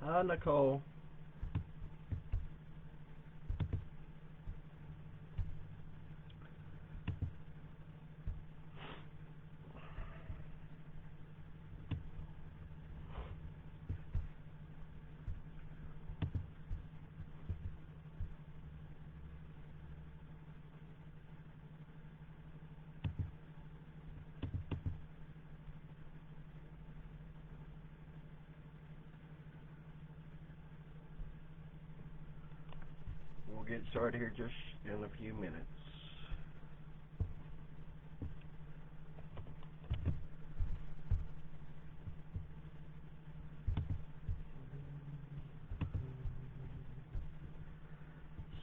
Hi, Nicole. We'll get started here just in a few minutes.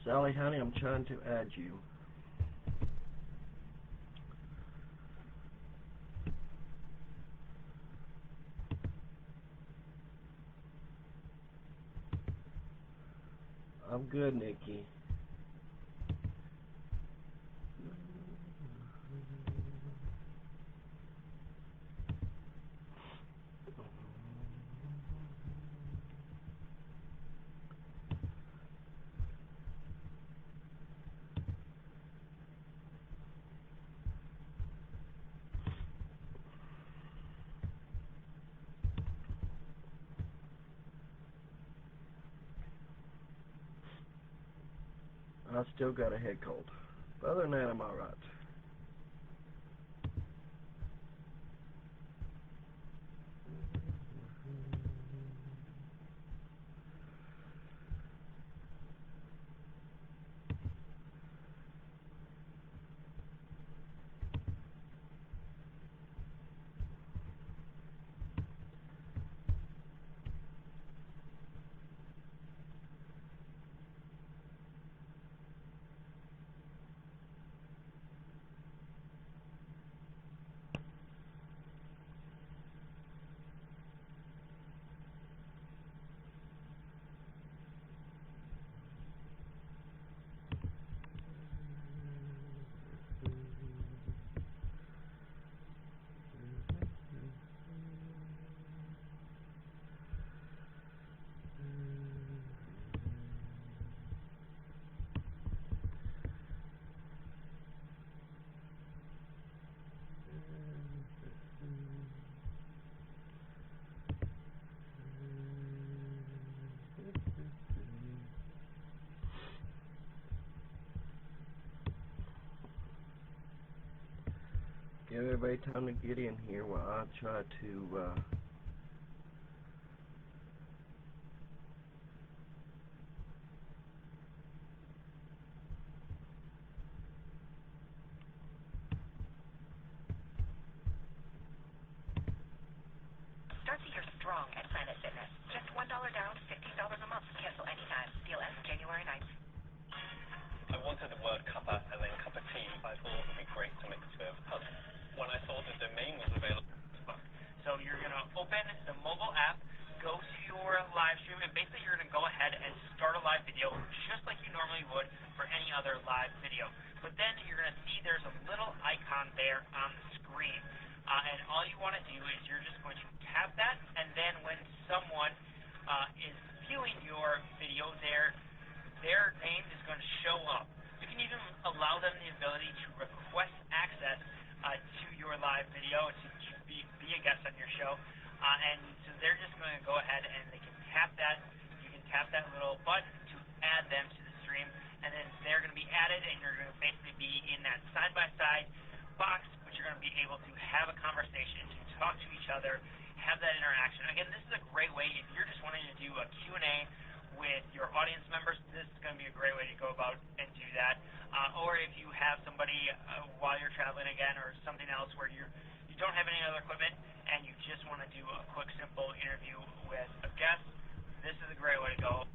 Sally, honey, I'm trying to add you. I'm good, Nikki. I still got a head cold, but other than that, I'm all right. Give everybody time to get in here while I try to Start the year strong at Planet Fitness. Just $1 down, $15 a month. Cancel anytime. Deal ends January 9th. I wanted the word cuppa and then cup of tea. I thought it would be great to mix with others. When I saw the domain was available. So you're going to open the mobile app, go to your live stream, and basically you're going to go ahead and start a live video just like you normally would for any other live video. But then you're going to see there's a little icon there on the screen. And all you want to do is you're just going to tap that, and then when someone is viewing your video, their name is going to show up. You can even allow them the ability to request access to your live video to be a guest on your show. And so they're just going to go ahead and they can tap that. You can tap that little button to add them to the stream, and then they're going to be added, and you're going to basically be in that side-by-side box, but you're going to be able to have a conversation, to talk to each other, have that interaction. Again, this is a great way if you're just wanting to do a Q&A with your audience members. This is going to be a great way to go about and do that. Or if you have somebody while you're traveling again, or something else where you don't have any other equipment and you just want to do a quick, simple interview with a guest, this is a great way to go.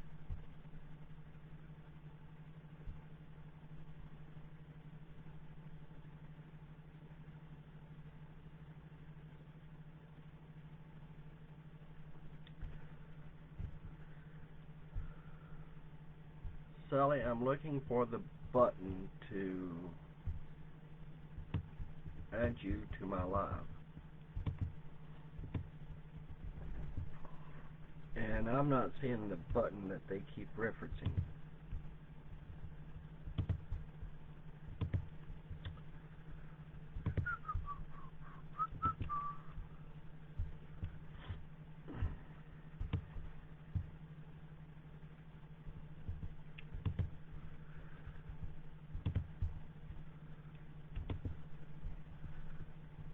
Sally, I'm looking for the button to add you to my live. And I'm not seeing the button that they keep referencing.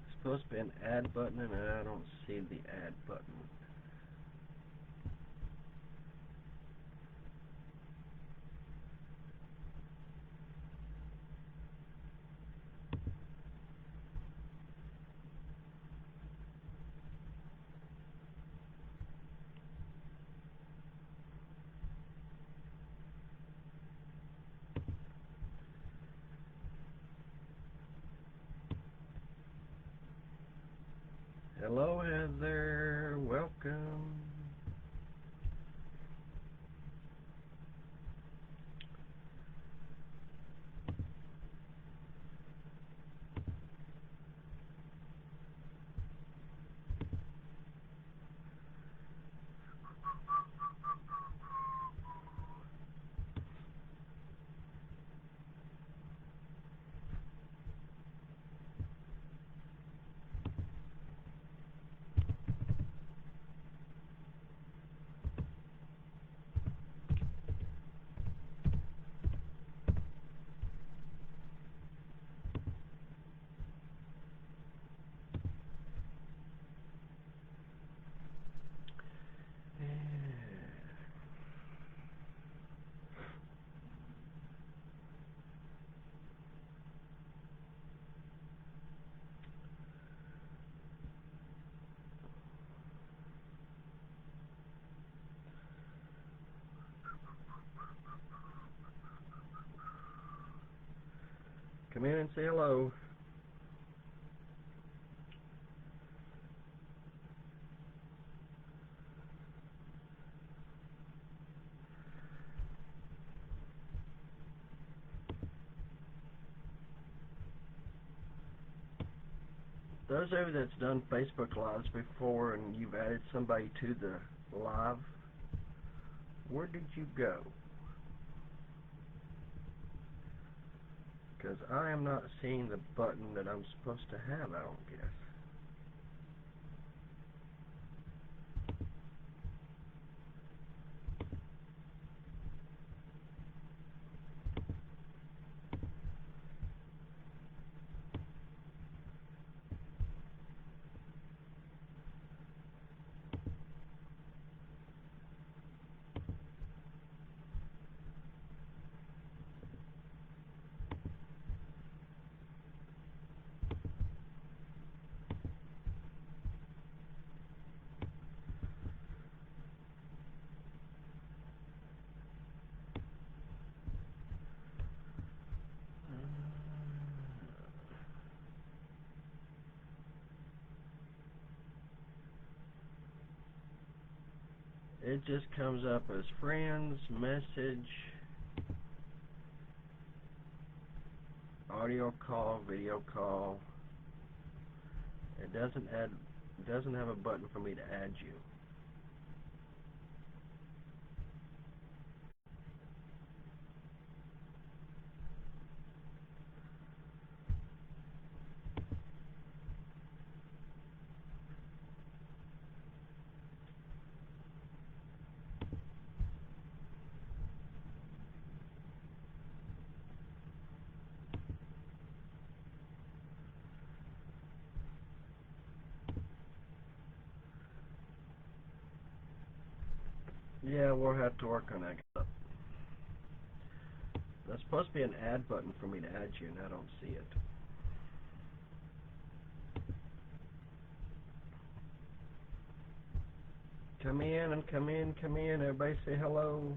It's supposed to be an add button, and I don't see the add button. Hello, Heather. Welcome. Come in and say hello. Those of you that's done Facebook Lives before and you've added somebody to the live, where did you go? Because I am not seeing the button that I'm supposed to have, I don't guess. It just comes up as friends, message, audio call, video call. It doesn't have a button for me to add you. Yeah, we'll have to work on that. There's supposed to be an add button for me to add you, and I don't see it. Come in and come in, come in. Everybody say hello.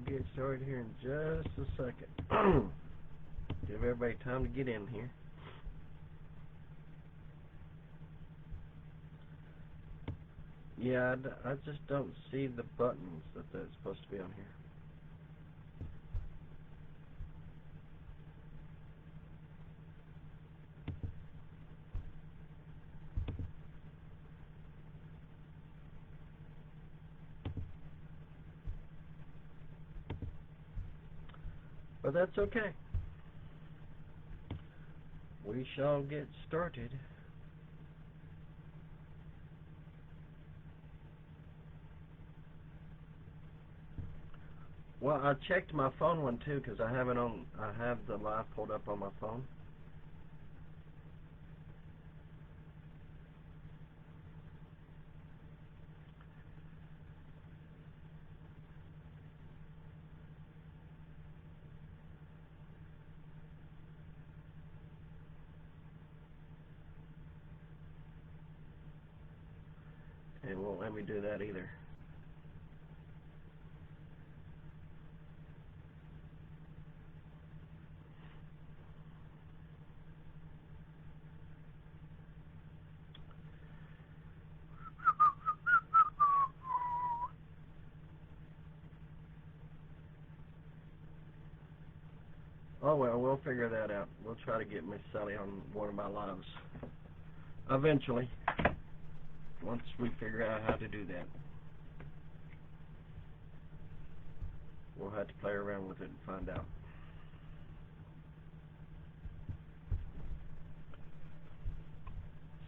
get started here in just a second. Give everybody time to get in here. Yeah, I just don't see the buttons that's supposed to be on here. But that's okay. We shall get started. Well, I checked my phone one too because I have the live pulled up on my phone. And it won't let me do that either. Oh well, we'll figure that out. We'll try to get Miss Sally on one of my lives eventually, once we figure out how to do that. We'll have to play around with it and find out.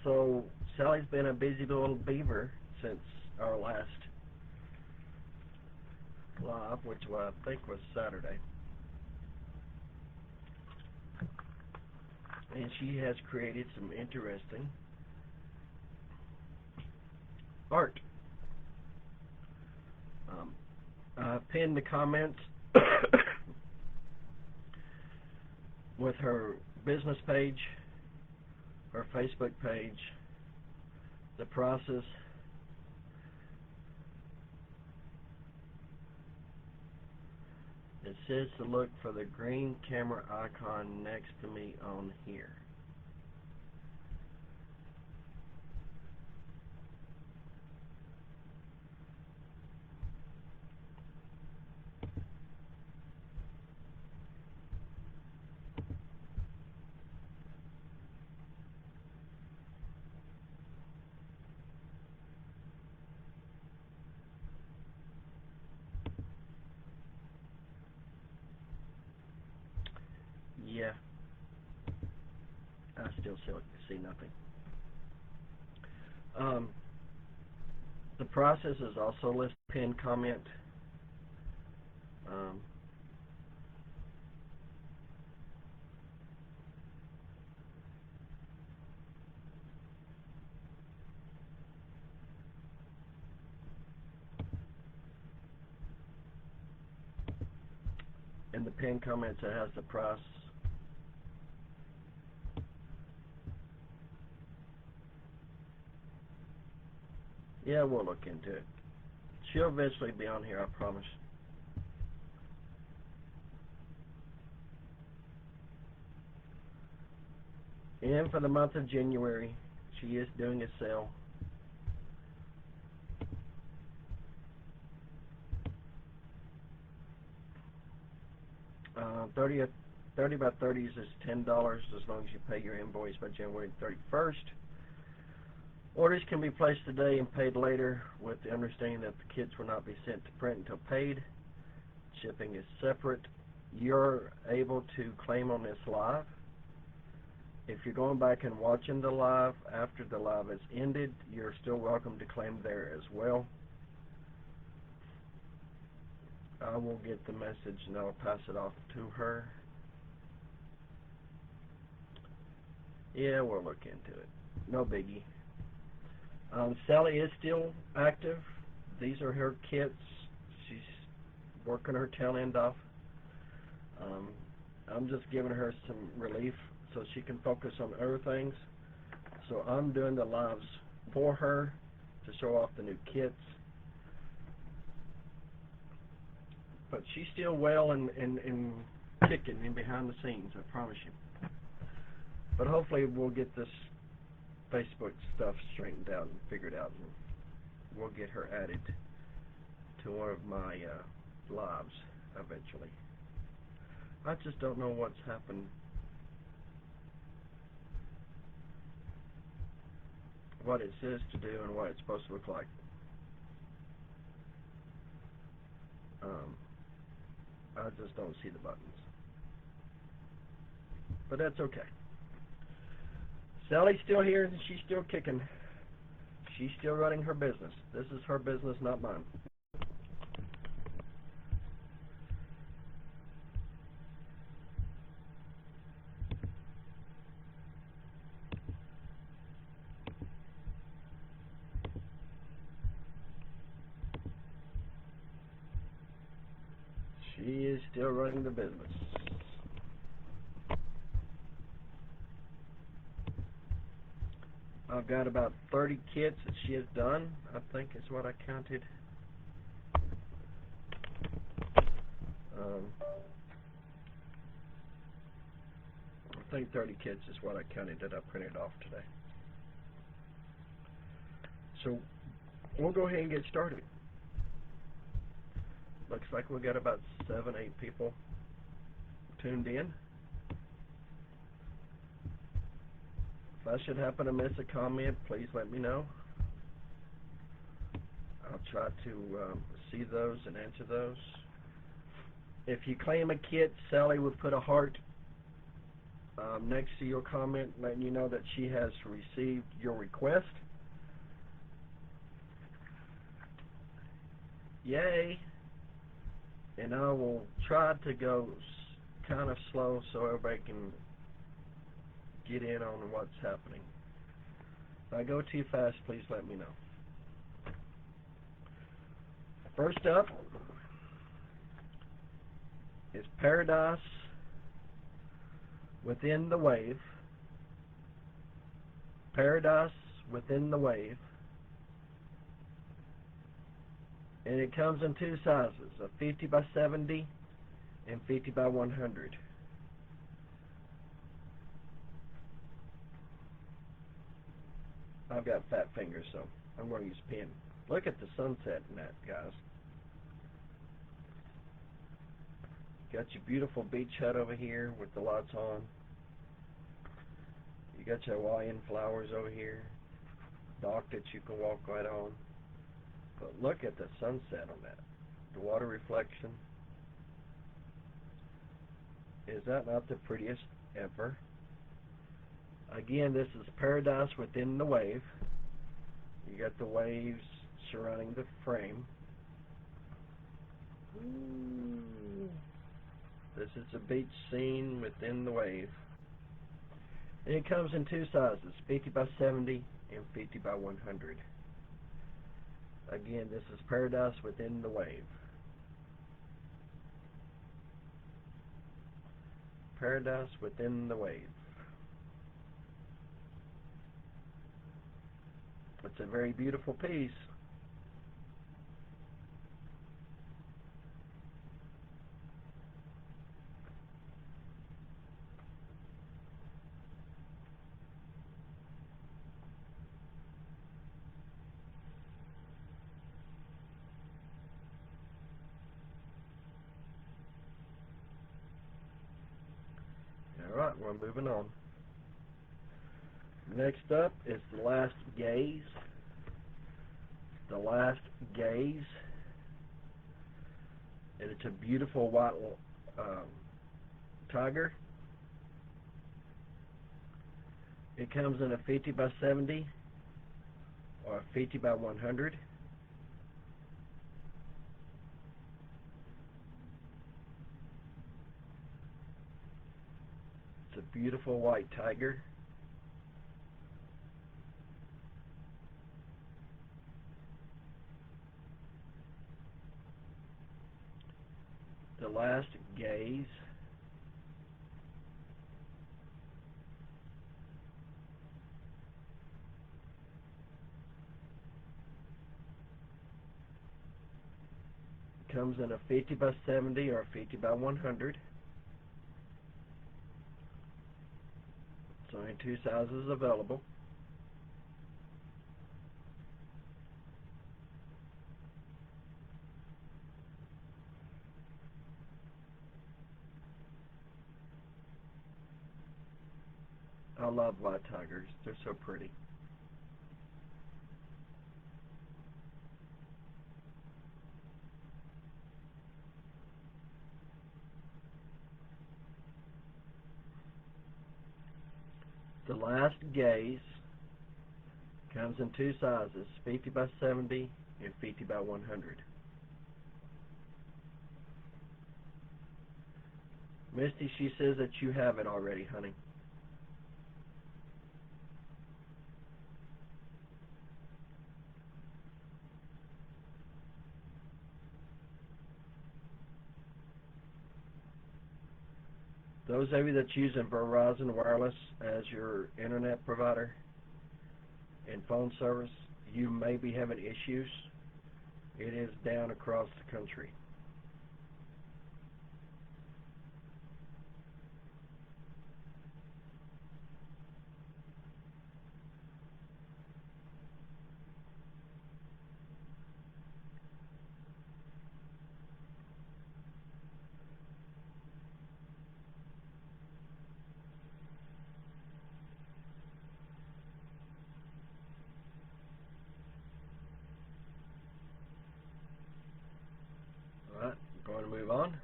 So Sally's been a busy little beaver since our last live, which I think was Saturday. And she has created some interesting art. I pinned the comments with her business page, her Facebook page, the process. It says to look for the green camera icon next to me on here. Yeah, I still see nothing. The process is also listed pinned comment. In the pinned comments, it has the price. Yeah, we'll look into it. She'll eventually be on here, I promise. And for the month of January, she is doing a sale. 30 by 30s is $10 as long as you pay your invoice by January 31st. Orders can be placed today and paid later with the understanding that the kits will not be sent to print until paid. Shipping is separate. You're able to claim on this live. If you're going back and watching the live after the live is ended, you're still welcome to claim there as well. I will get the message and I'll pass it off to her. Yeah, we'll look into it. No biggie. Sally is still active. These are her kits. She's working her tail end off. I'm just giving her some relief so she can focus on other things. So I'm doing the lives for her to show off the new kits. But she's still well and kicking in behind the scenes, I promise you. But hopefully we'll get this Facebook stuff straightened out and figured out, and we'll get her added to one of my lives eventually. I just don't know what's happened. What it says to do and what it's supposed to look like. I just don't see the buttons. But that's okay. Sally's still here and she's still kicking. She's still running her business. This is her business, not mine. She is still running the business. I've got about 30 kits that she has done, I think is what I counted. I think 30 kits is what I counted that I printed off today. So we'll go ahead and get started. Looks like we got about 7, 8 people tuned in. If I should happen to miss a comment, please let me know. I'll try to see those and answer those. If you claim a kit, Sally will put a heart next to your comment letting you know that she has received your request. Yay! And I will try to go kind of slow so everybody can get in on what's happening. If I go too fast, please let me know. First up is Paradise Within the Wave. Paradise Within the Wave. And it comes in 2 sizes, a 50 by 70 and 50 by 100. I've got fat fingers, so I'm going to use a pen. Look at the sunset in that, guys. Got your beautiful beach hut over here with the lights on. You got your Hawaiian flowers over here. Dock that you can walk right on. But look at the sunset on that. The water reflection. Is that not the prettiest ever? Again, this is Paradise Within the Wave. You got the waves surrounding the frame. Ooh. This is a beach scene within the wave. And it comes in 2 sizes, 50 by 70 and 50 by 100. Again, this is Paradise Within the Wave. Paradise Within the Wave. It's a very beautiful piece. Alright, we're moving on. Next up is The Last Gaze. The Last Gaze. And it's a beautiful white tiger. It comes in a 50 by 70 or a 50 by 100. It's a beautiful white tiger. The Last Gaze. comes in a 50 by 70 or 50 by 100. So only two sizes available. I love white tigers. They're so pretty. The Last Gaze comes in two sizes, 50 by 70 and 50 by 100. Misty, she says that you have it already, honey. Those of you that's using Verizon Wireless as your internet provider and phone service, you may be having issues. It is down across the country. Alright, going to move on.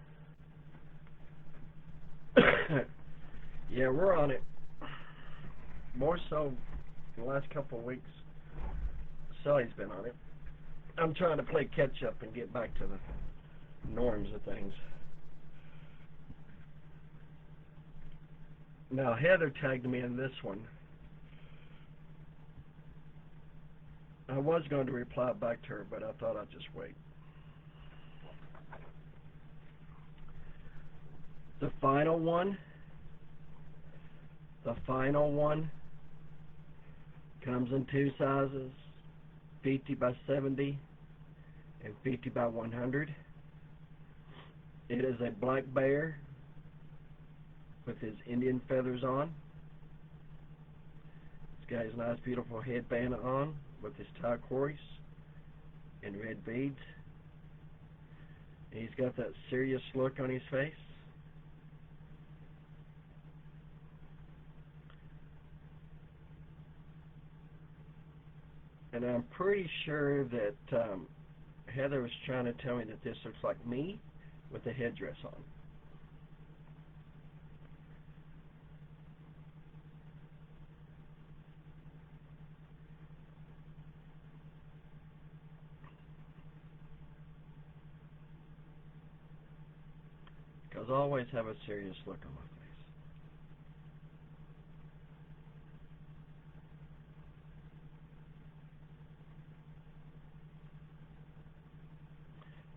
Yeah, we're on it. More so in the last couple of weeks. Sally's been on it. I'm trying to play catch up and get back to the norms of things. Now Heather tagged me in this one. I was going to reply back to her, but I thought I'd just wait. The final one comes in two sizes, 50 by 70 and 50 by 100. It is a black bear with his Indian feathers on. He's got his nice beautiful headband on with his turquoise and red beads. And he's got that serious look on his face. And I'm pretty sure that Heather was trying to tell me that this looks like me with a headdress on. Because I always have a serious look on my face.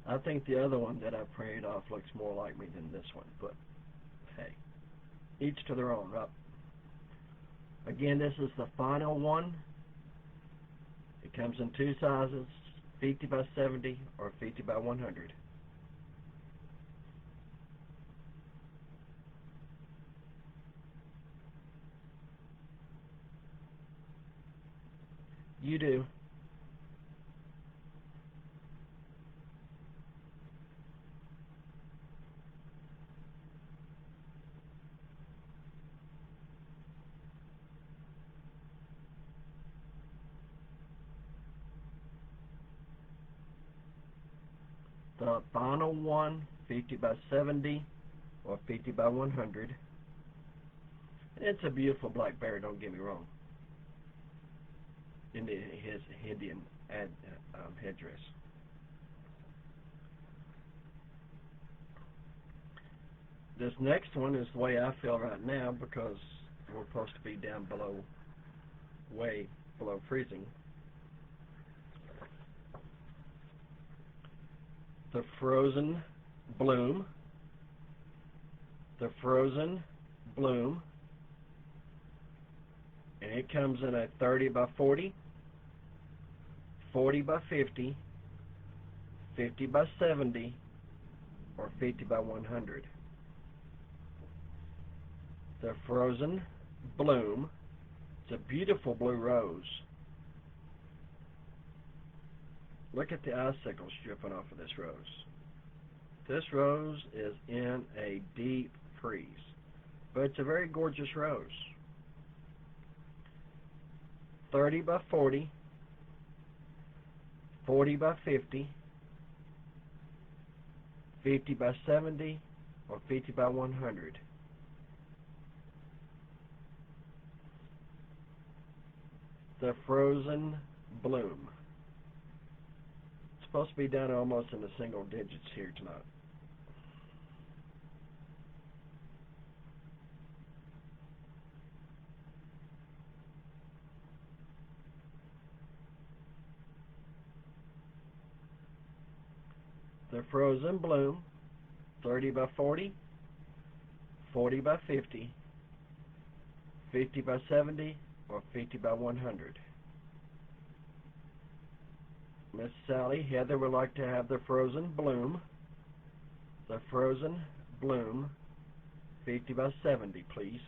I think the other one that I printed off looks more like me than this one, but hey, each to their own, right? Again, this is the final one. It comes in two sizes, 50 by 70 or 50 by 100. You do. The final one, 50 by 70 or 50 by 100. It's a beautiful black bear, don't get me wrong, in his Indian headdress. This next one is the way I feel right now because we're supposed to be down below, way below freezing. The Frozen Bloom. The Frozen Bloom. And it comes in a 30 by 40, 40 by 50, 50 by 70, or 50 by 100. The Frozen Bloom. It's a beautiful blue rose. Look at the icicles dripping off of this rose. This rose is in a deep freeze, but it's a very gorgeous rose. 30 by 40, 40 by 50, 50 by 70, or 50 by 100. The Frozen Bloom. It's supposed to be down almost in the single digits here tonight. The Frozen Bloom, 30 by 40, 40 by 50, 50 by 70, or 50 by 100. Miss Sally Heather would like to have the Frozen Bloom. The Frozen Bloom, 50 by 70, please.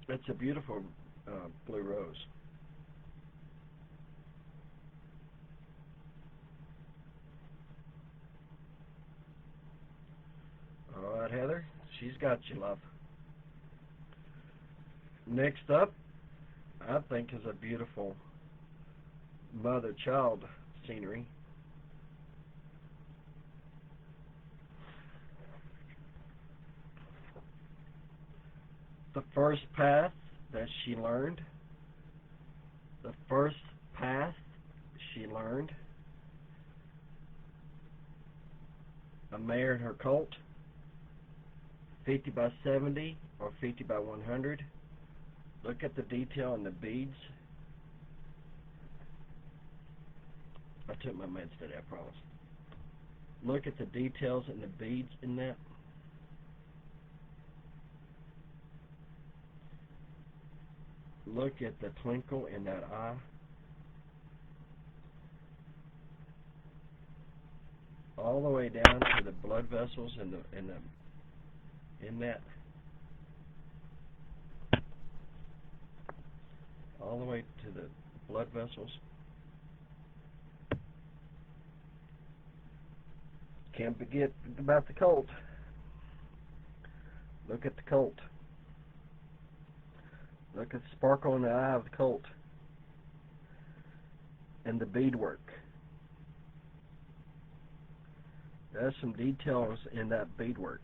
It's a beautiful blue rose. All right, Heather, she's got you, love. Next up, I think, is a beautiful mother-child scenery. The first path that she learned. The first path she learned. A mare and her colt. 50 by 70 or 50 by 100. Look at the detail in the beads. I took my meds today, I promise. Look at the details in the beads in that. Look at the twinkle in that eye. All the way down to the blood vessels in that. All the way to the blood vessels. Can't forget about the colt. Look at the colt. Look at the sparkle in the eye of the colt. And the beadwork. There's some details in that beadwork.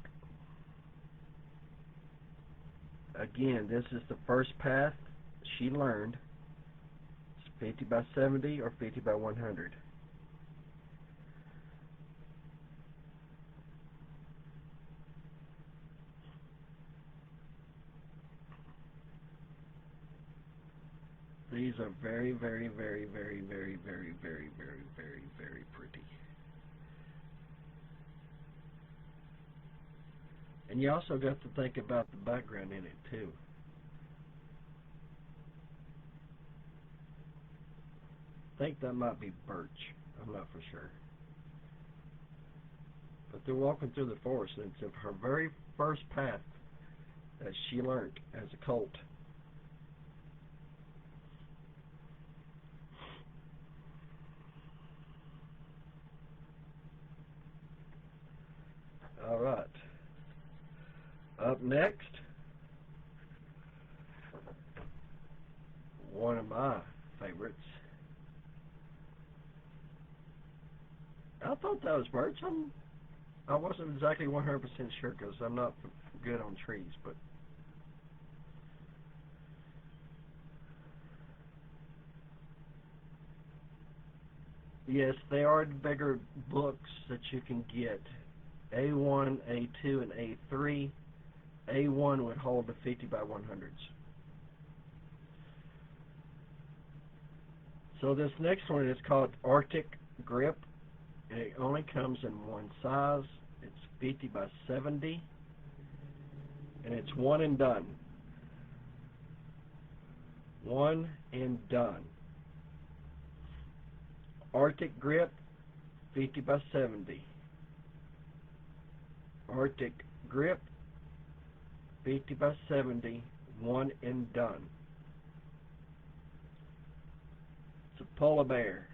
Again, this is the first path she learned. It's 50 by 70 or 50 by 100. These are very, very, very, very, very, very, very, very, very, very pretty. And you also got to think about the background in it too. I think that might be birch. I'm not for sure. But they're walking through the forest, and it's her very first path that she learned as a colt. All right. Up next, one of my favorites. I thought that was birch. I wasn't exactly 100% sure because I'm not good on trees, but yes, they are the bigger books that you can get. A1, A2, and A3. A1 would hold the 50 by 100s. So this next one is called Arctic Grip, and it only comes in one size. It's 50 by 70, and it's one and done. One and done. Arctic grip, 50 by 70. Arctic grip, 50 by 70, one and done. It's a polar bear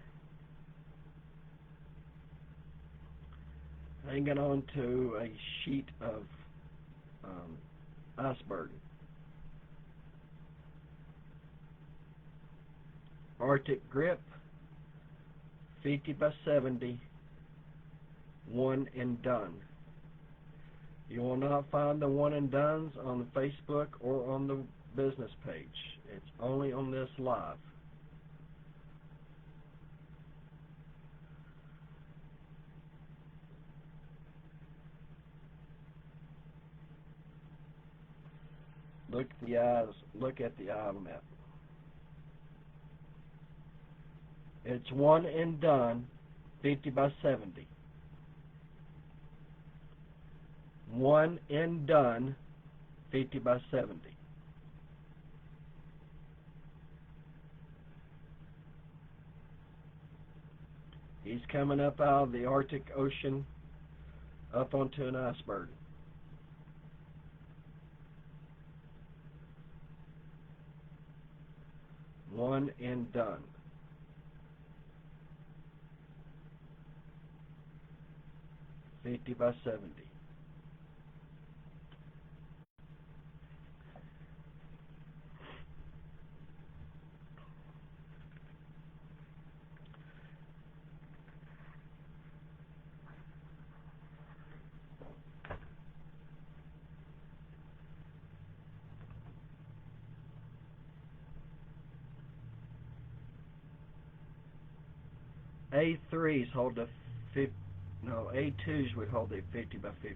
hanging on to a sheet of iceberg. Arctic grip, 50 by 70, one and done. You will not find the one and dones on the Facebook or on the business page. It's only on this live. Look at the eyes. Look at the eye on that. It's one and done, 50 by 70. One and done, 50 by 70. He's coming up out of the Arctic Ocean up onto an iceberg. One and done. $50 by $70. A3s hold the A2s would hold the 50 by 50s.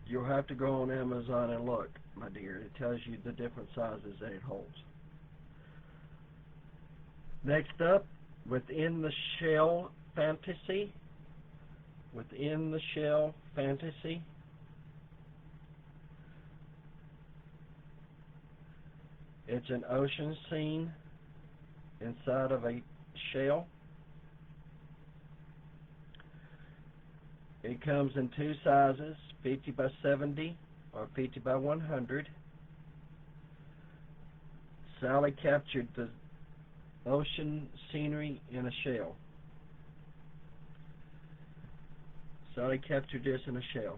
You'll have to go on Amazon and look, my dear. It tells you the different sizes that it holds. Next up, Within the Shell Fantasy. Within the Shell Fantasy. It's an ocean scene inside of a shell. It comes in two sizes, 50 by 70 or 50 by 100. Sally captured the ocean scenery in a shell. Sally captured this in a shell.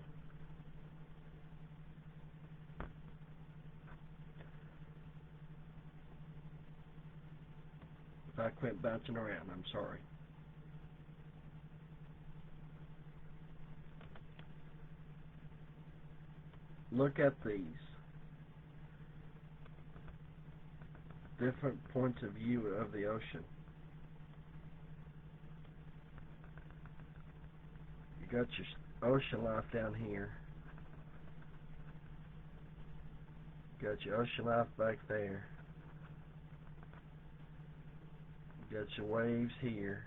If I quit bouncing around, I'm sorry. Look at these different points of view of the ocean. You got your ocean life down here. You got your ocean life back there. You got your waves here.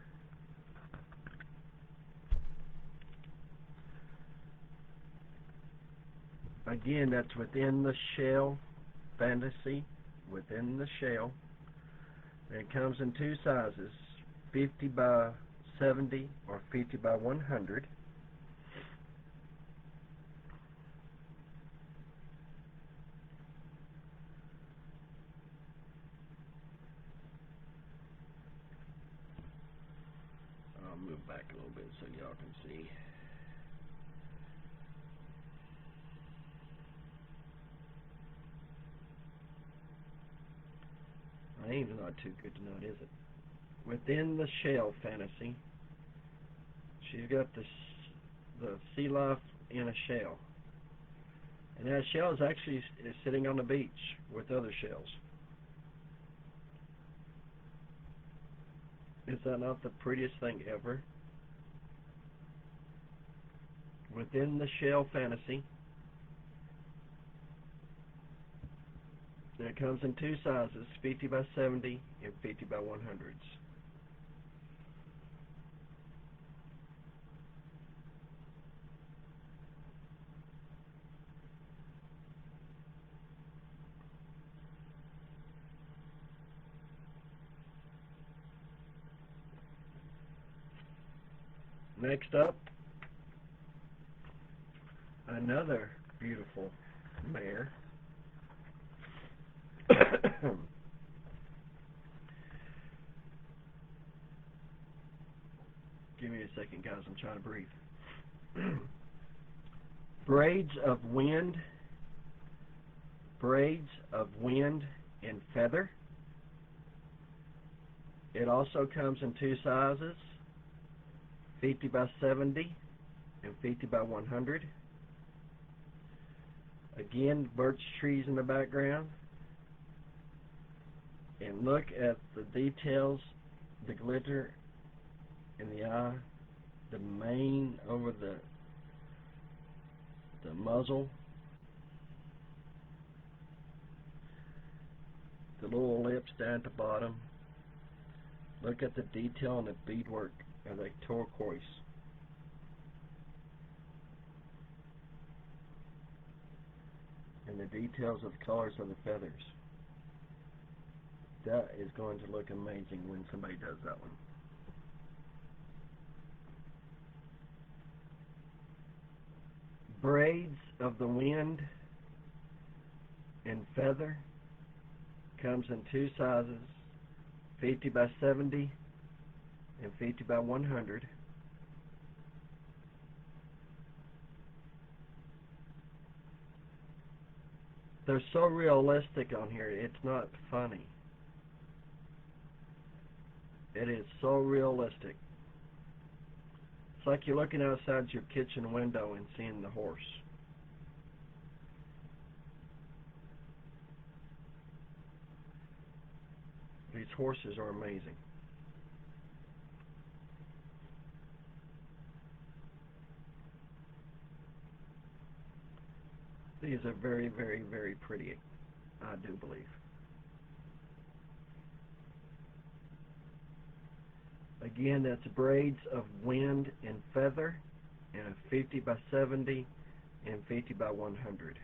Again, that's Within the Shell Fantasy. Within the Shell. And it comes in two sizes, 50 by 70 or 50 by 100. I'll move back a little bit so y'all can see. Name's not too good to note, is it? Within the Shell Fantasy. She's got the sea life in a shell. And that shell is actually sitting on the beach with other shells. Is that not the prettiest thing ever? Within the Shell Fantasy. And it comes in two sizes, 50 by 70 and 50 by 100s. Next up, another beautiful mare. Give me a second, guys. I'm trying to breathe. Braids of wind and feather. It also comes in two sizes, 50 by 70 and 50 by 100. Again, birch trees in the background. And look at the details, the glitter in the eye, the mane over the muzzle, the little lips down at the bottom. Look at the detail on the beadwork of the turquoise. And the details of the colors of the feathers. That is going to look amazing when somebody does that one. Braids of the wind and feather comes in two sizes, 50 by 70 and 50 by 100. They're so realistic on here, it's not funny. It is so realistic. It's like you're looking outside your kitchen window and seeing the horse. These horses are amazing. These are very, very, very pretty, I do believe. Again, that's braids of wind and feather in a 50 by 70 and 50 by 100.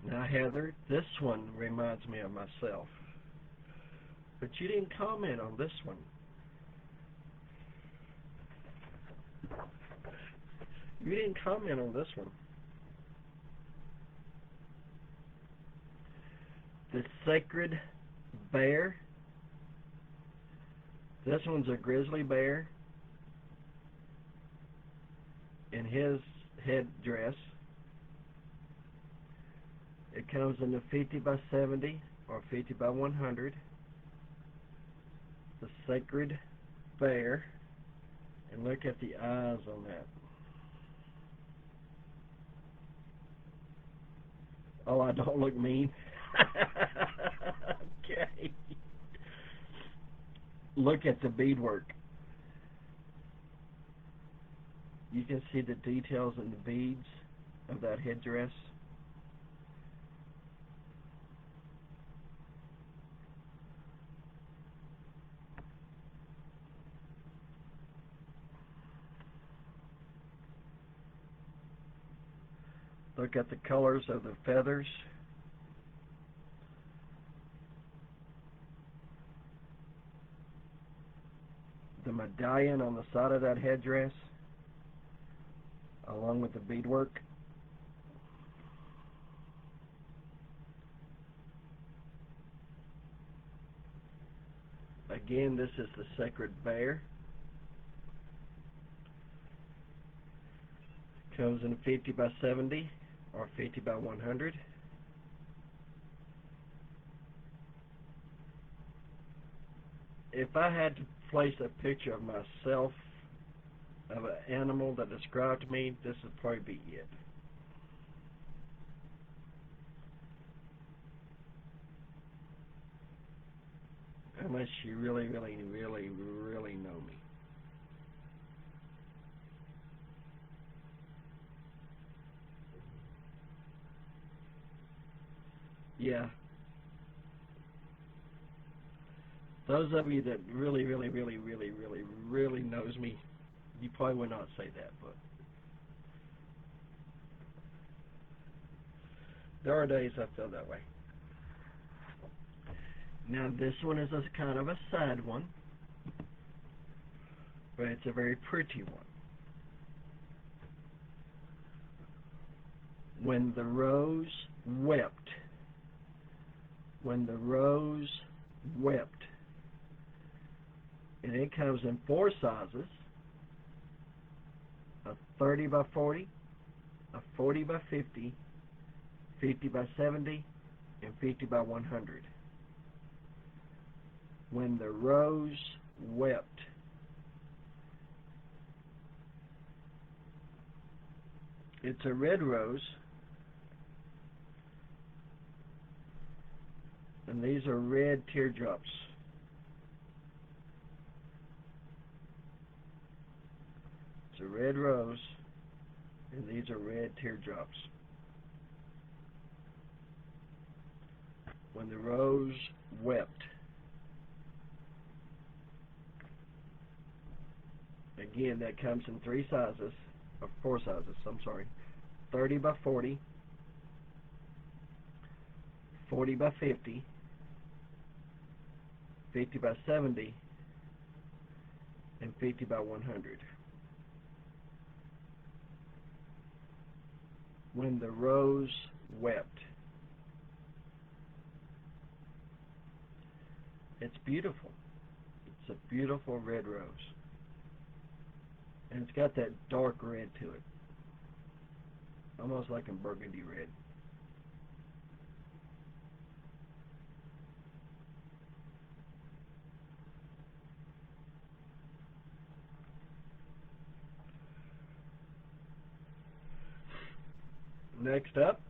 Now, Heather, this one reminds me of myself. But you didn't comment on this one. You didn't comment on this one. The Sacred Bear. This one's a grizzly bear in his headdress. It comes in the 50 by 70 or 50 by 100. The Sacred Bear. And look at the eyes on that. Oh, I don't look mean. Okay. Look at the beadwork. You can see the details in the beads of that headdress. Look at the colors of the feathers. The medallion on the side of that headdress, along with the beadwork. Again, this is the Sacred Bear. Comes in 50 by 70 or 50 by 100. If I had to place a picture of myself, of an animal that described me, this would probably be it. unless you really, really, really, really know me. Yeah. Those of you that really, really, really, really, really, really knows me, you probably would not say that, but there are days I feel that way. Now this one is a kind of a sad one, but it's a very pretty one. When the rose wept, when the rose wept. And it comes in 4 sizes, a 30 by 40, a 40 by 50, 50 by 70, and 50 by 100. When the rose wept. It's a red rose, and these are red teardrops. It's a red rose, and these are red teardrops. When the rose wept. Again, that comes in 3 sizes, or 4 sizes, I'm sorry. 30 by 40, 40 by 50, 50 by 70, and 50 by 100. When the rose wept. It's beautiful. It's a beautiful red rose. And it's got that dark red to it. Almost like a burgundy red. Next up,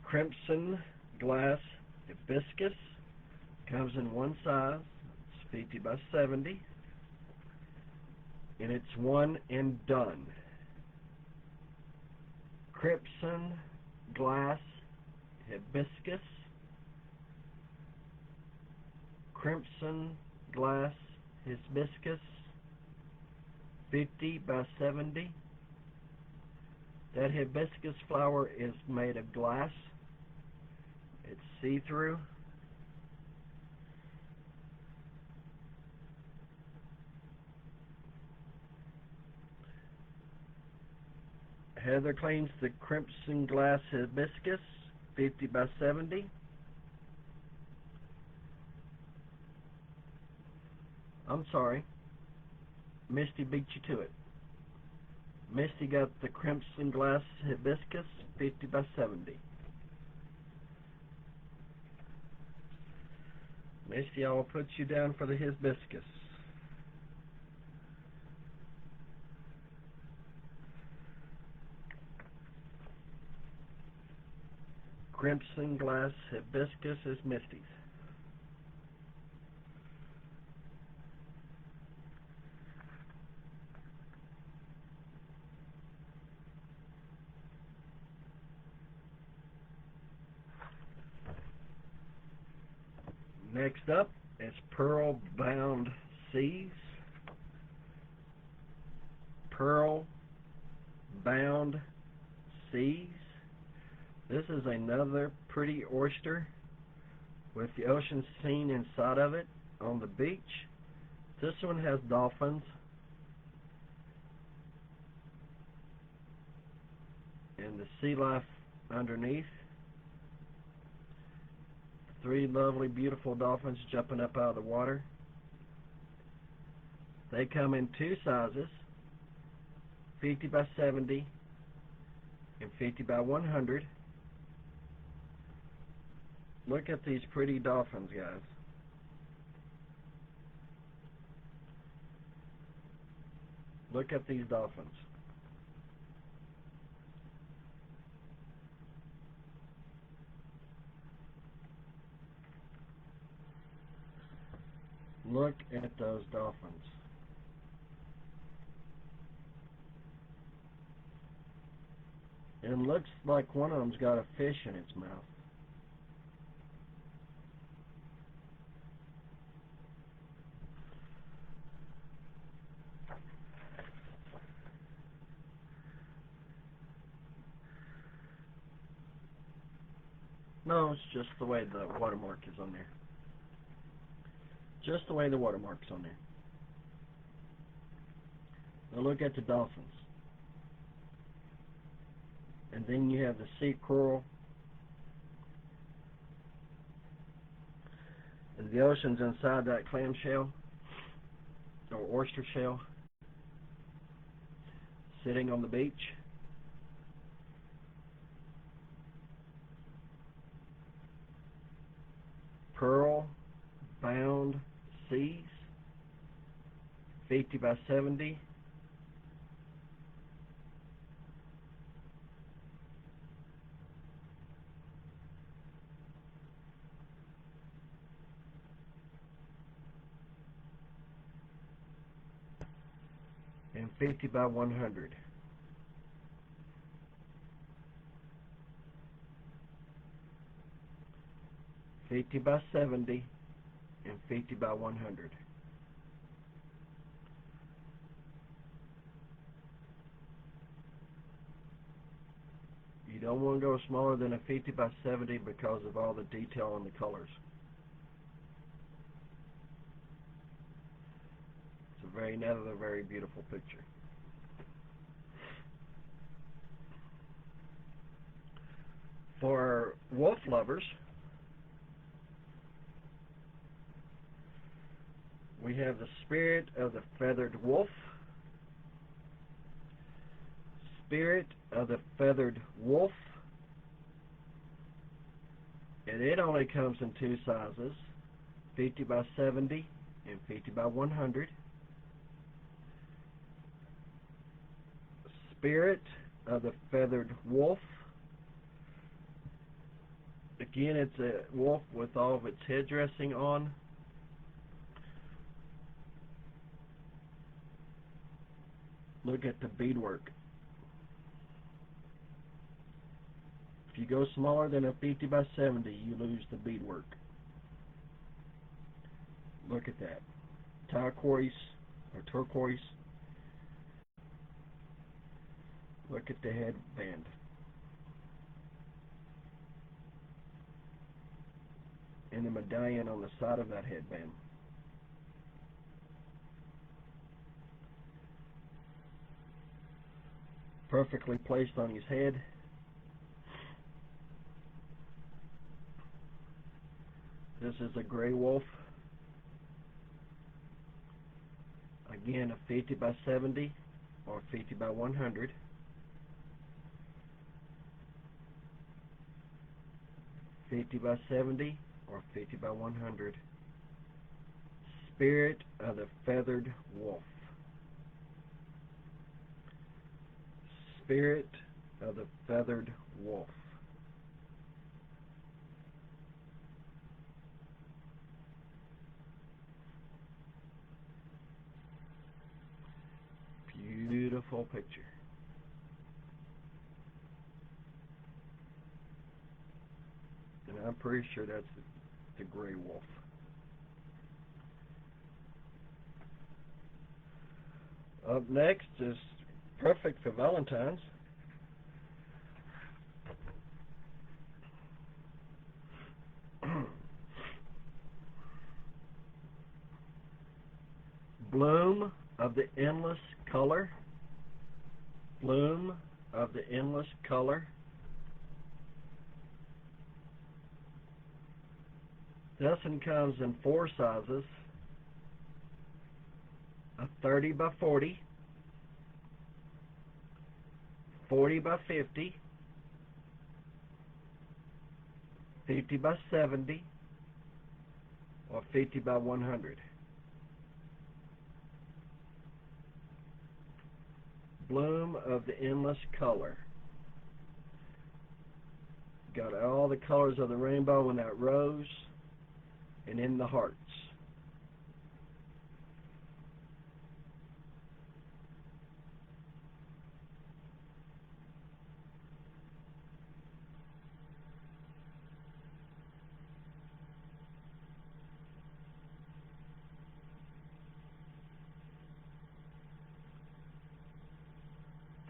Crimson Glass Hibiscus. Comes in 1 size. It's 50 by 70. And it's one and done. Crimson Glass Hibiscus. Crimson Glass Hibiscus. 50 by 70. That hibiscus flower is made of glass. It's see-through. Heather cleans the Crimson Glass Hibiscus, 50 by 70. I'm sorry. Misty beat you to it. Misty got the Crimson Glass Hibiscus, 50 by 70. Misty, I will put you down for the hibiscus. Crimson Glass Hibiscus is Misty's. Next up is Pearl Bound Seas. Pearl Bound Seas. This is another pretty oyster with the ocean scene inside of it on the beach. This one has dolphins and the sea life underneath. 3 lovely, beautiful dolphins jumping up out of the water. They come in 2 sizes, 50 by 70 and 50 by 100. Look at these pretty dolphins, guys. Look at these dolphins. Look at those dolphins. It looks like one of them's got a fish in its mouth. No, it's just the way the watermark is on there. Just the way the watermark's on there. Now look at the dolphins. And then you have the sea coral. And the ocean's inside that clam shell or oyster shell, sitting on the beach. Pearl bound seas, 50 by 70. And 50 by 100. $50 by 70 and $50 by 100. You don't want to go smaller than a 50 by 70 because of all the detail on the colors. It's another very beautiful picture. For wolf lovers, we have the Spirit of the Feathered Wolf. Spirit of the Feathered Wolf. And it only comes in two sizes, 50 by 70 and 50 by 100. Spirit of the Feathered Wolf. Again, it's a wolf with all of its headdressing on. Look at the beadwork. If you go smaller than a 50 by 70, you lose the beadwork. Look at that. Turquoise or turquoise. Look at the headband. And the medallion on the side of that headband. Perfectly placed on his head. This is a gray wolf. Again, a 50 by 70 or 50 by 100. $50 by 70 or 50 by 100. Spirit of the Feathered Wolf. Spirit of the Feathered Wolf. Beautiful picture. And I'm pretty sure that's the gray wolf. Up next is perfect for Valentine's. Bloom of the Endless Color. Bloom of the Endless Color. This one comes in four sizes. A 30 by 40, 40 by 50, 50 by 70, or 50 by 100. Bloom of the Endless Color. Got all the colors of the rainbow in that rose and in the hearts.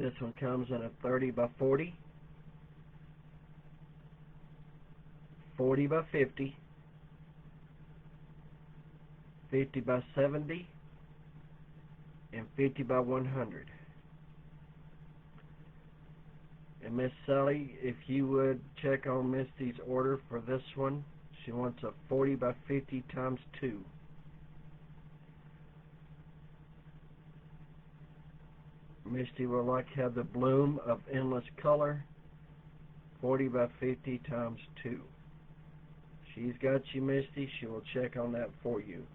This one comes in a 30 by 40, 40 by 50, 50 by 70, and 50 by 100. And Miss Sally, if you would check on Misty's order for this one, she wants a 40 by 50 times 2. Misty will like to have the bloom of endless color, 40 by 50 times 2. She's got you, Misty. She will check on that for you.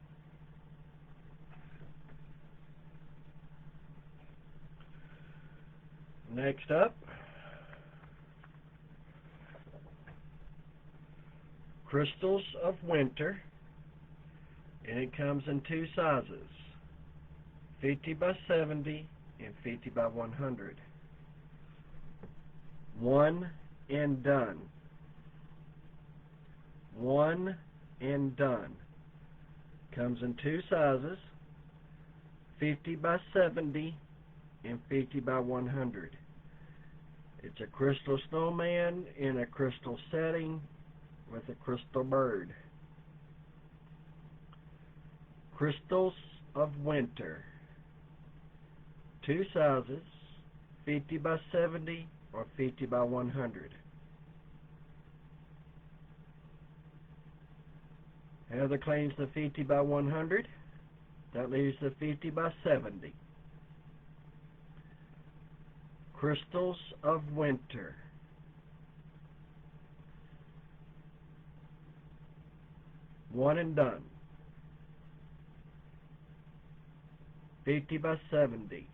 Next up, Crystals of Winter, and it comes in 2 sizes, 50 by 70 and 50 by 100. One and done. One and done. Comes in 2 sizes, 50 by 70 and 50 by 100. It's a crystal snowman in a crystal setting with a crystal bird. Crystals of Winter. 2 sizes, 50 by 70 or 50 by 100. Heather claims the 50 by 100. That leaves the 50 by 70. Crystals of Winter. One and done. 50 by 70.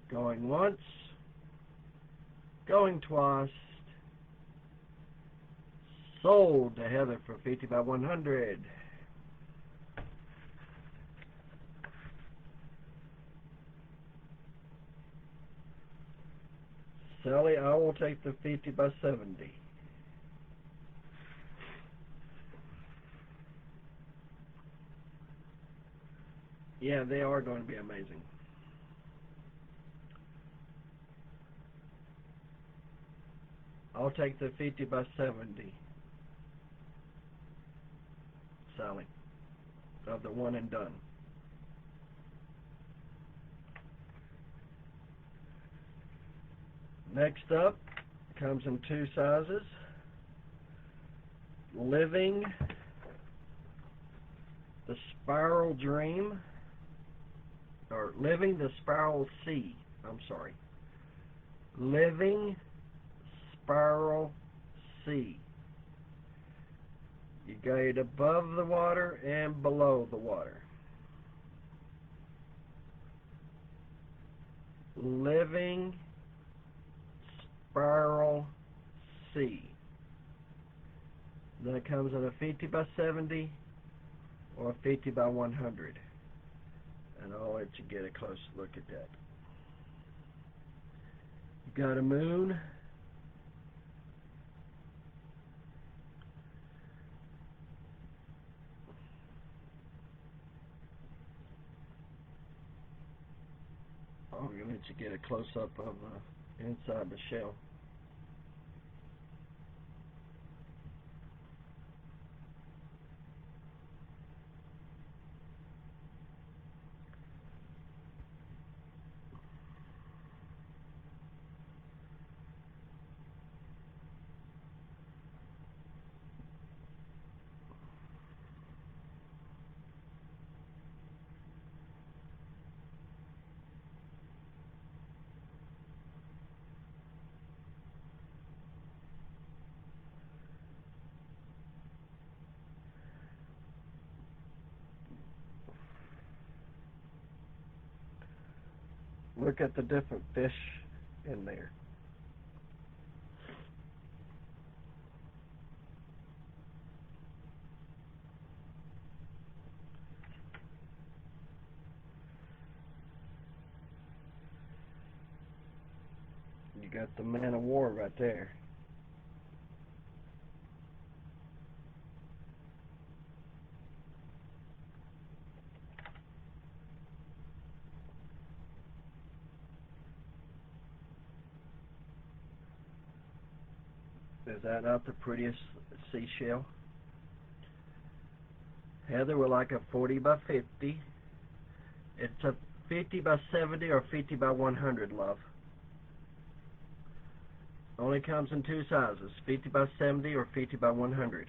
Going once, going twice. Sold to Heather for 50 by 100. Sally, I will take the 50 by 70. Yeah, they are going to be amazing. I'll take the 50 by 70. Sally, of the one and done. Next up, comes in 2 sizes. Living the Spiral Dream, or Living the Spiral Sea. I'm sorry. Living Spiral Sea. You got it above the water and below the water. Living Spiral Sea. Then it comes in a 50 by 70 or a 50 by 100. And I'll let you get a close look at that. You got a moon. I'm going to let you get a close-up of inside the shell. Look at the different fish in there. You got the Man of War right there. Is that not the prettiest seashell? Heather would like a 40 by 50. It's a 50 by 70 or 50 by 100, love. Only comes in two sizes, 50 by 70 or 50 by 100.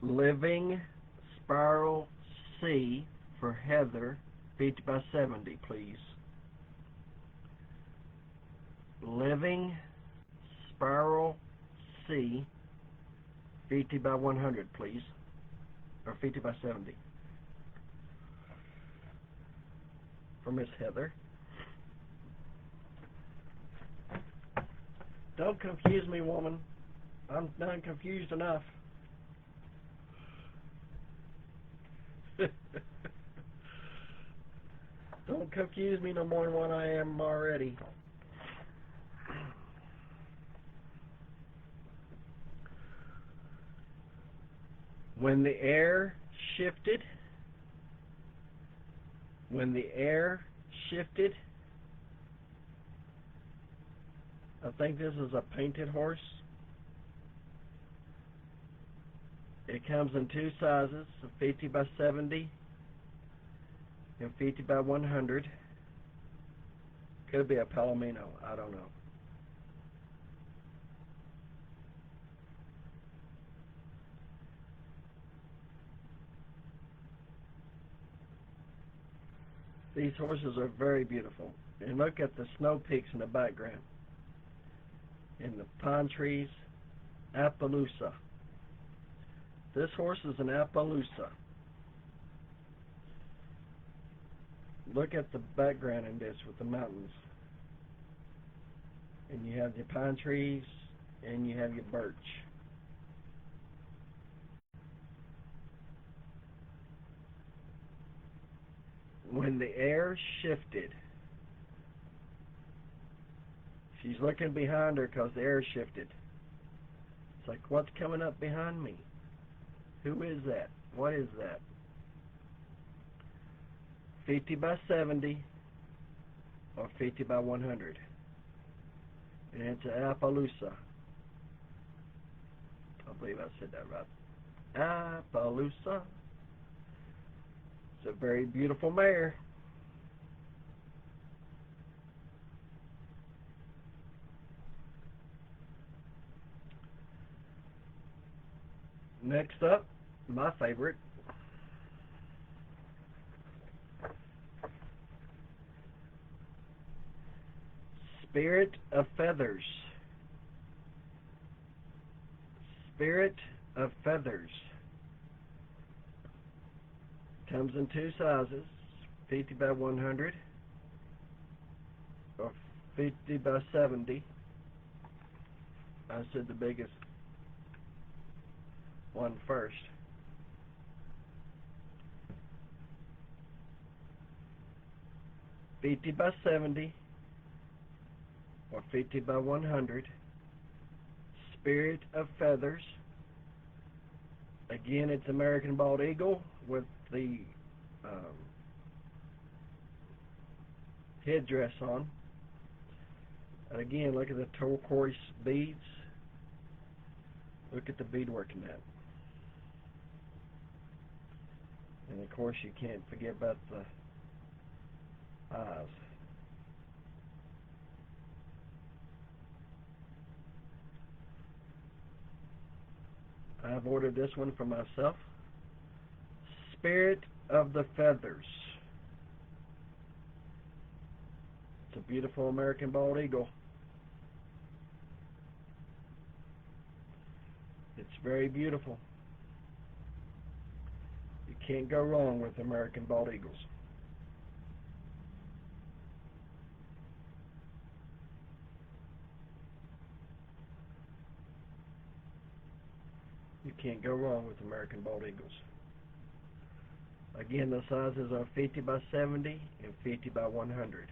Living Spiral C for Heather, 50 by 70, please. Living Spiral C, 50 by 100, please. Or 50 by 70. For Miss Heather. Don't confuse me, woman. I'm not confused enough. Don't confuse me no more than what I am already. When the air shifted, I think this is a painted horse. It comes in two sizes, 50 by 70 and 50 by 100. Could be a Palomino, I don't know. These horses are very beautiful. And look at the snow peaks in the background. And the pine trees, Appaloosa. This horse is an Appaloosa. Look at the background in this with the mountains. And you have the pine trees and you have your birch. When the air shifted, she's looking behind her because the air shifted. It's like, what's coming up behind me? Who is that? What is that? 50 by 70 or 50 by 100. And it's an Appaloosa. I believe I said that right. Appaloosa. It's a very beautiful mare. Next up, my favorite. Spirit of Feathers. Spirit of Feathers. Comes in two sizes, 50 by 100 or 50 by 70. I said the biggest one first. $50 by 70 or 50 by 100. Spirit of Feathers. Again, it's American Bald Eagle with the headdress on. And again, look at the turquoise beads. Look at the beadwork in that. And of course, you can't forget about the eyes. I've ordered this one for myself. Spirit of the Feathers. It's a beautiful American Bald Eagle. It's very beautiful. You can't go wrong with American Bald Eagles. You can't go wrong with American Bald Eagles. Again, the sizes are 50 by 70 and 50 by 100.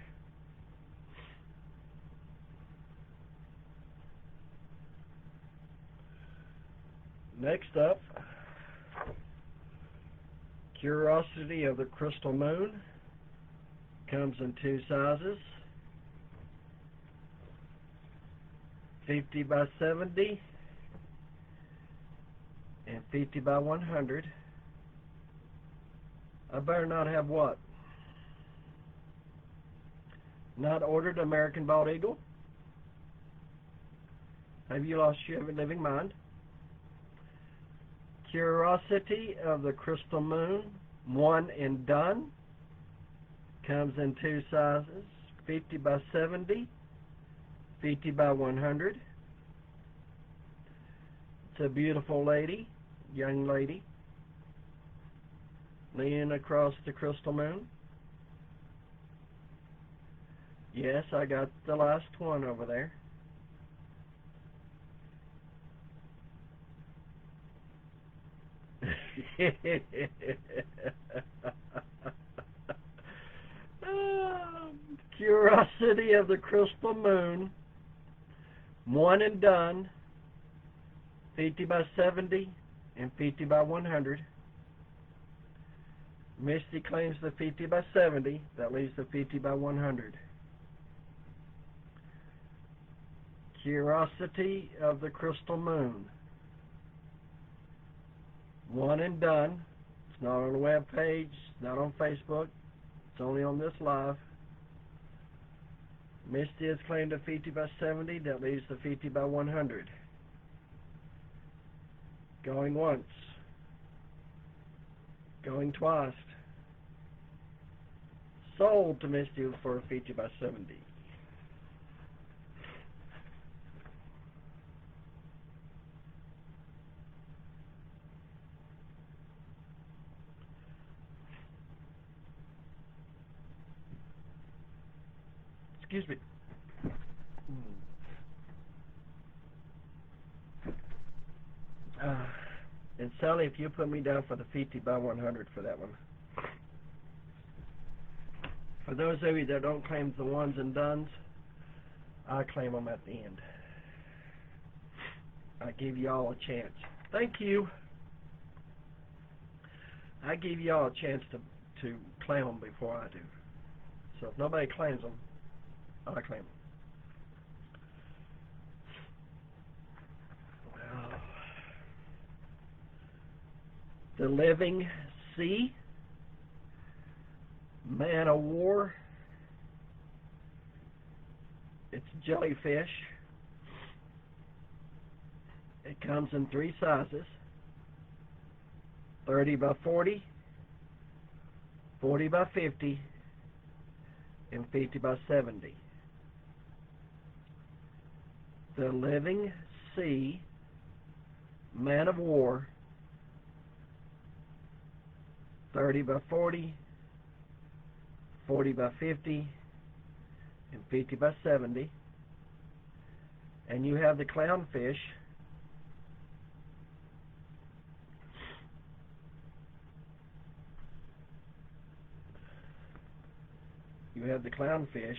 Next up, Curiosity of the Crystal Moon. Comes in two sizes, 50 by 70 and 50 by 100. I better not have what? Not ordered American Bald Eagle? Have you lost your living mind? Curiosity of the Crystal Moon, one and done. Comes in two sizes, 50 by 70, 50 by 100. It's a beautiful lady, young lady, leaning across the crystal moon. Yes, I got the last one over there. Curiosity of the Crystal Moon, one and done, 50 by 70 and 50 by 100. Misty claims the 50 by 70, that leaves the 50 by 100. Curiosity of the Crystal Moon, one and done. It's not on the web page, it's not on Facebook, it's only on this live. Misty has claimed a 50 by 70, that leaves the 50 by 100. Going once. Going twice. Sold to Misty for a 50 by 70. Excuse me. And Sally, if you put me down for the 50 by 100 for that one. For those of you that don't claim the ones and dones, I claim them at the end. I give y'all a chance. Thank you. I give y'all a chance to claim them before I do. So if nobody claims them, I claim them. The Living Sea, Man of War. It's jellyfish. It comes in three sizes, 30 by 40, 40 by 50, and 50 by 70. The Living Sea, Man of War, 30 by 40, 40 by 50, and 50 by 70. And you have the clownfish. You have the clownfish.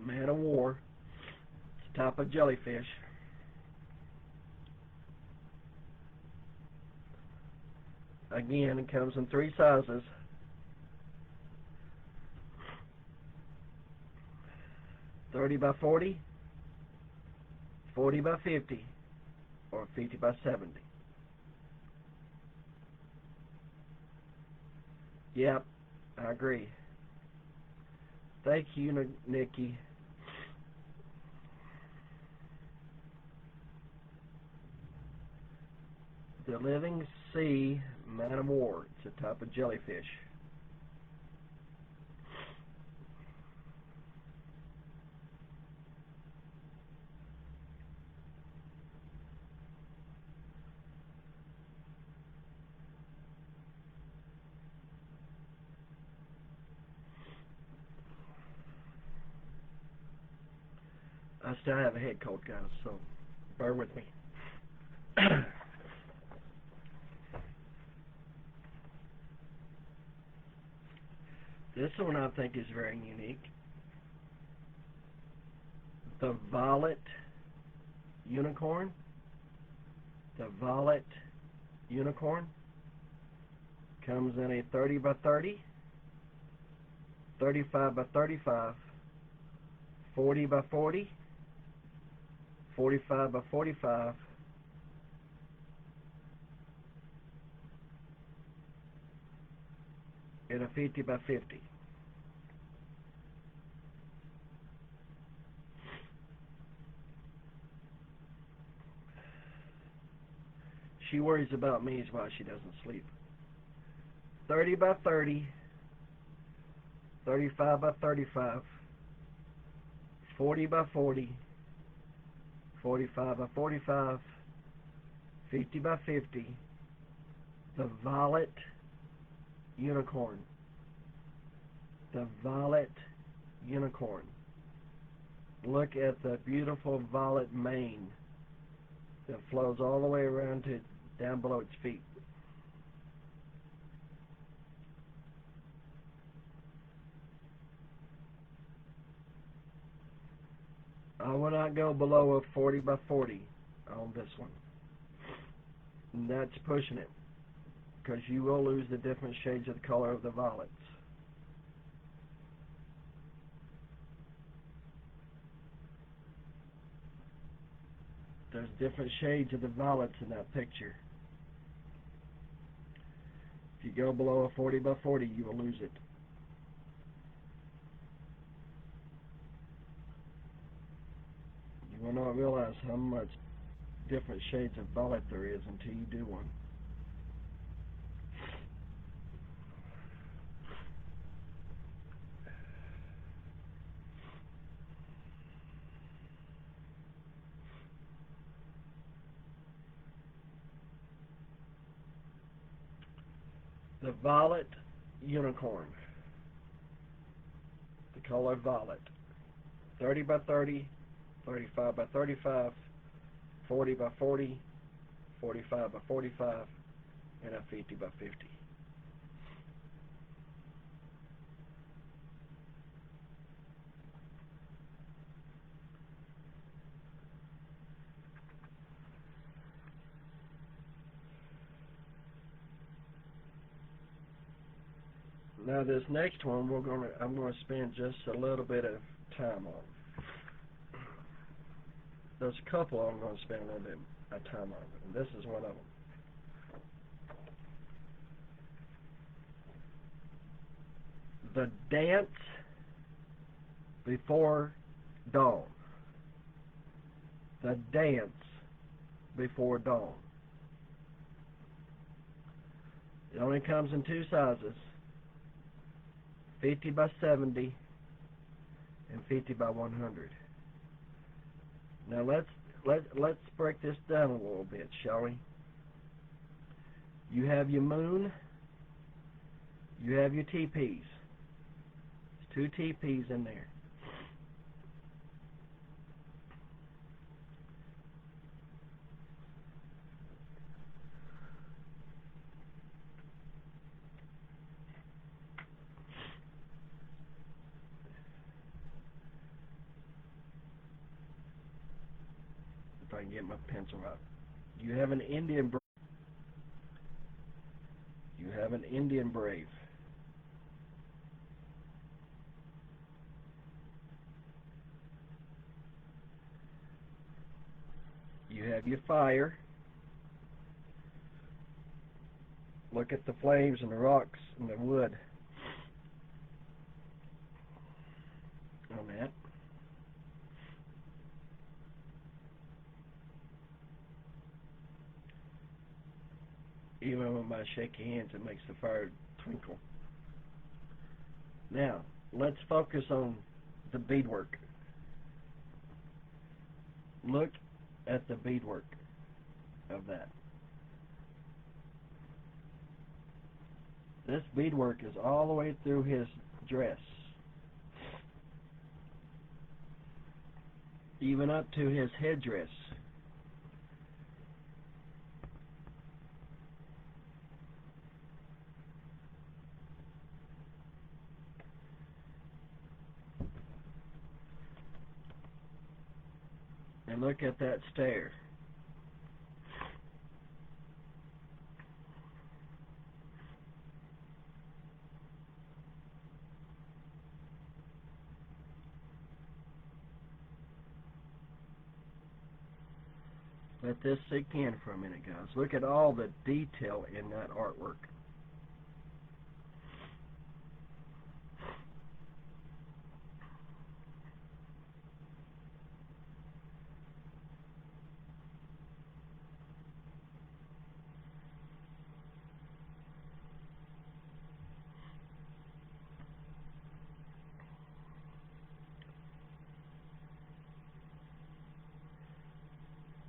Man of War. It's a type of jellyfish. Again, it comes in three sizes. 30 by 40, 40 by 50, or 50 by 70. Yep, I agree. Thank you, Nikki. The Living Sea, Man of War. It's a type of jellyfish. I still have a head cold, guys, so bear with me. This one I think is very unique. The Violet Unicorn. The Violet Unicorn comes in a 30 by 30, 35 by 35, 40 by 40, 45 by 45, and a 50 by 50. She worries about me is why she doesn't sleep. 30 by 30, 35 by 35, 40 by 40, 45 by 45, 50 by 50, the Violet Unicorn. The Violet Unicorn. Look at the beautiful violet mane that flows all the way around to down below its feet. I will not go below a 40 by 40 on this one. And that's pushing it, because you will lose the different shades of the color of the violets. There's different shades of the violets in that picture. If you go below a 40 by 40, you will lose it. You will not realize how much different shades of violet there is until you do one. The Violet Unicorn. The color violet. 30 by 30, 35 by 35, 40 by 40, 45 by 45, and a 50 by 50. Now this next one I'm gonna spend just a little bit of time on. There's a couple I'm gonna spend a little bit of time on, and this is one of them. The Dance Before Dawn. The Dance Before Dawn. It only comes in two sizes, 50 by 70 and 50 by 100. Now let's break this down a little bit, shall we? You have your moon, you have your TPs. There's 2 TPs in there. If I can get my pencil out. You have an Indian brave. You have an Indian brave. You have your fire. Look at the flames and the rocks and the wood on that. Even with my shaky hands, it makes the fire twinkle. Now, let's focus on the beadwork. Look at the beadwork of that. This beadwork is all the way through his dress, even up to his headdress. And look at that stair. Let this sink in for a minute, guys. Look at all the detail in that artwork.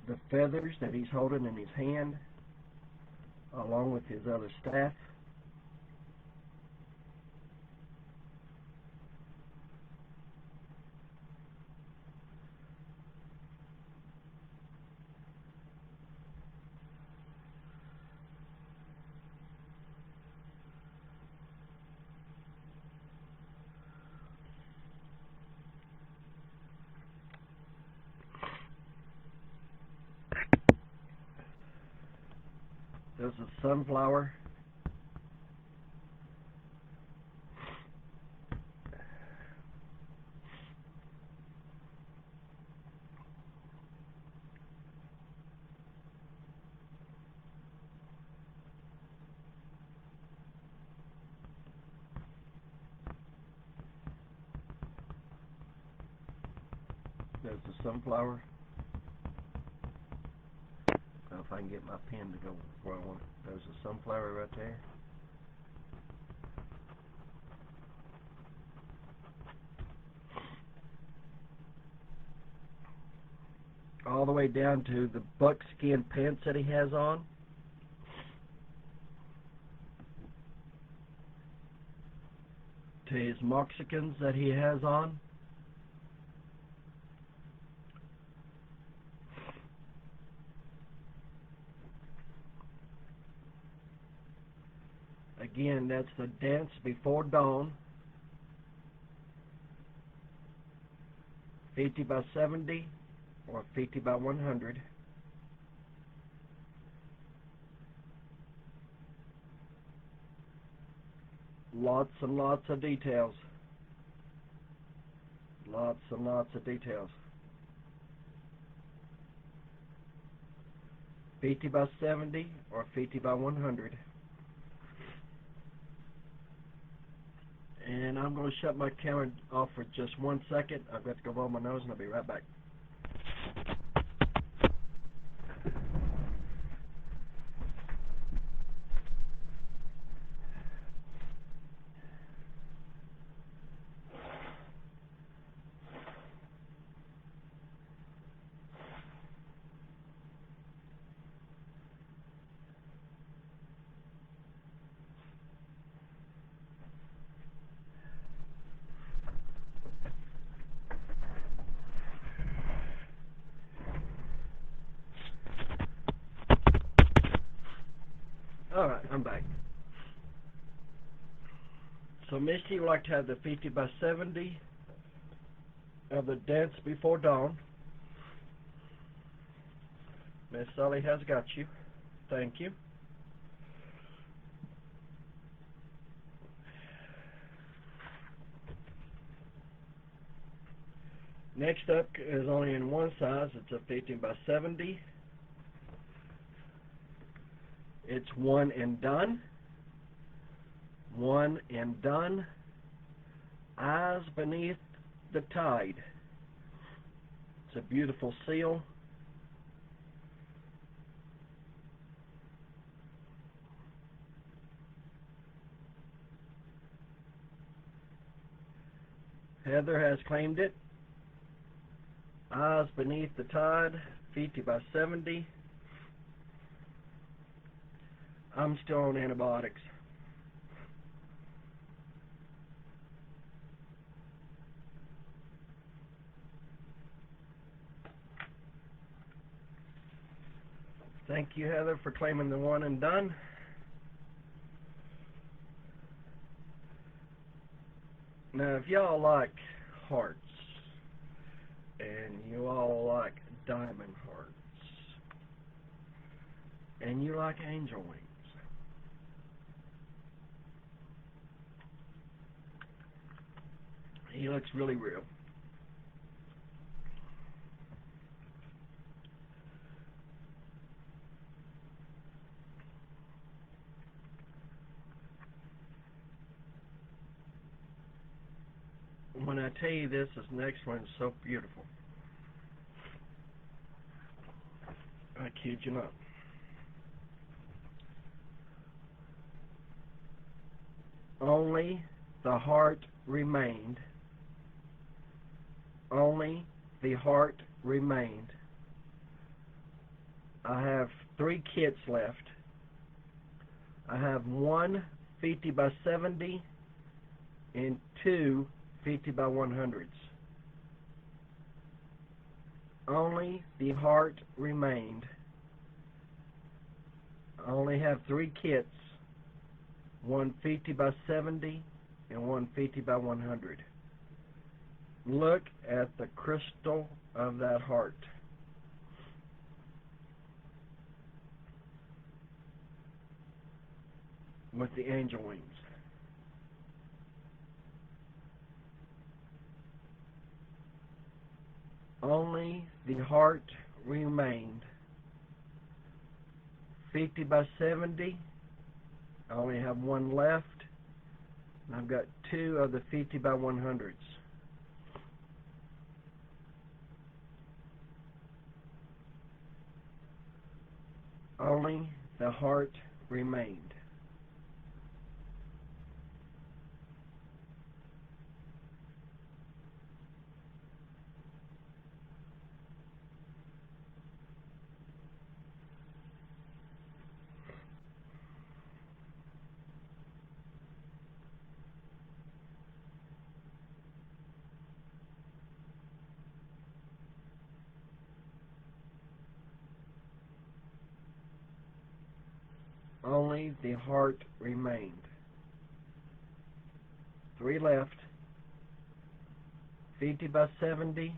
The feathers that he's holding in his hand, along with his other staff. There's a sunflower. There's the sunflower. If I can get my pen to go where I want it. There's a sunflower right there. All the way down to the buckskin pants that he has on. To his moccasins that he has on. Again, that's the Dance Before Dawn. 50 by 70 or 50 by 100. Lots and lots of details. Lots and lots of details. 50 by 70 or 50 by 100. And I'm going to shut my camera off for just 1 second. I've got to go blow my nose and I'll be right back. Alright, I'm back. So Misty would like to have the 50 by 70 of the Dance Before Dawn. Miss Sally has got you. Thank you. Next up is only in one size. It's a 50 by 70. It's one and done. One and done. Eyes Beneath the Tide. It's a beautiful seal. Heather has claimed it. Eyes Beneath the Tide, 50 by 70. I'm still on antibiotics. Thank you, Heather, for claiming the one and done. Now, if y'all like hearts and you all like diamond hearts and you like angel wings, he looks really real. When I tell you this next one is so beautiful, I kid you not. Only the heart remained. Only the heart remained. I have 3 kits left. I have 1 50 by 70 and 2 50 by 100s. Only the heart remained. I only have 3 kits, 1 50 by 70 and 1 50 by 100. Look at the crystal of that heart. With the angel wings. Only the heart remained. 50 by 70. I only have 1 left. And I've got 2 of the 50 by 100s. Only the heart remained. Only the heart remained. 3 left. 50 by 70.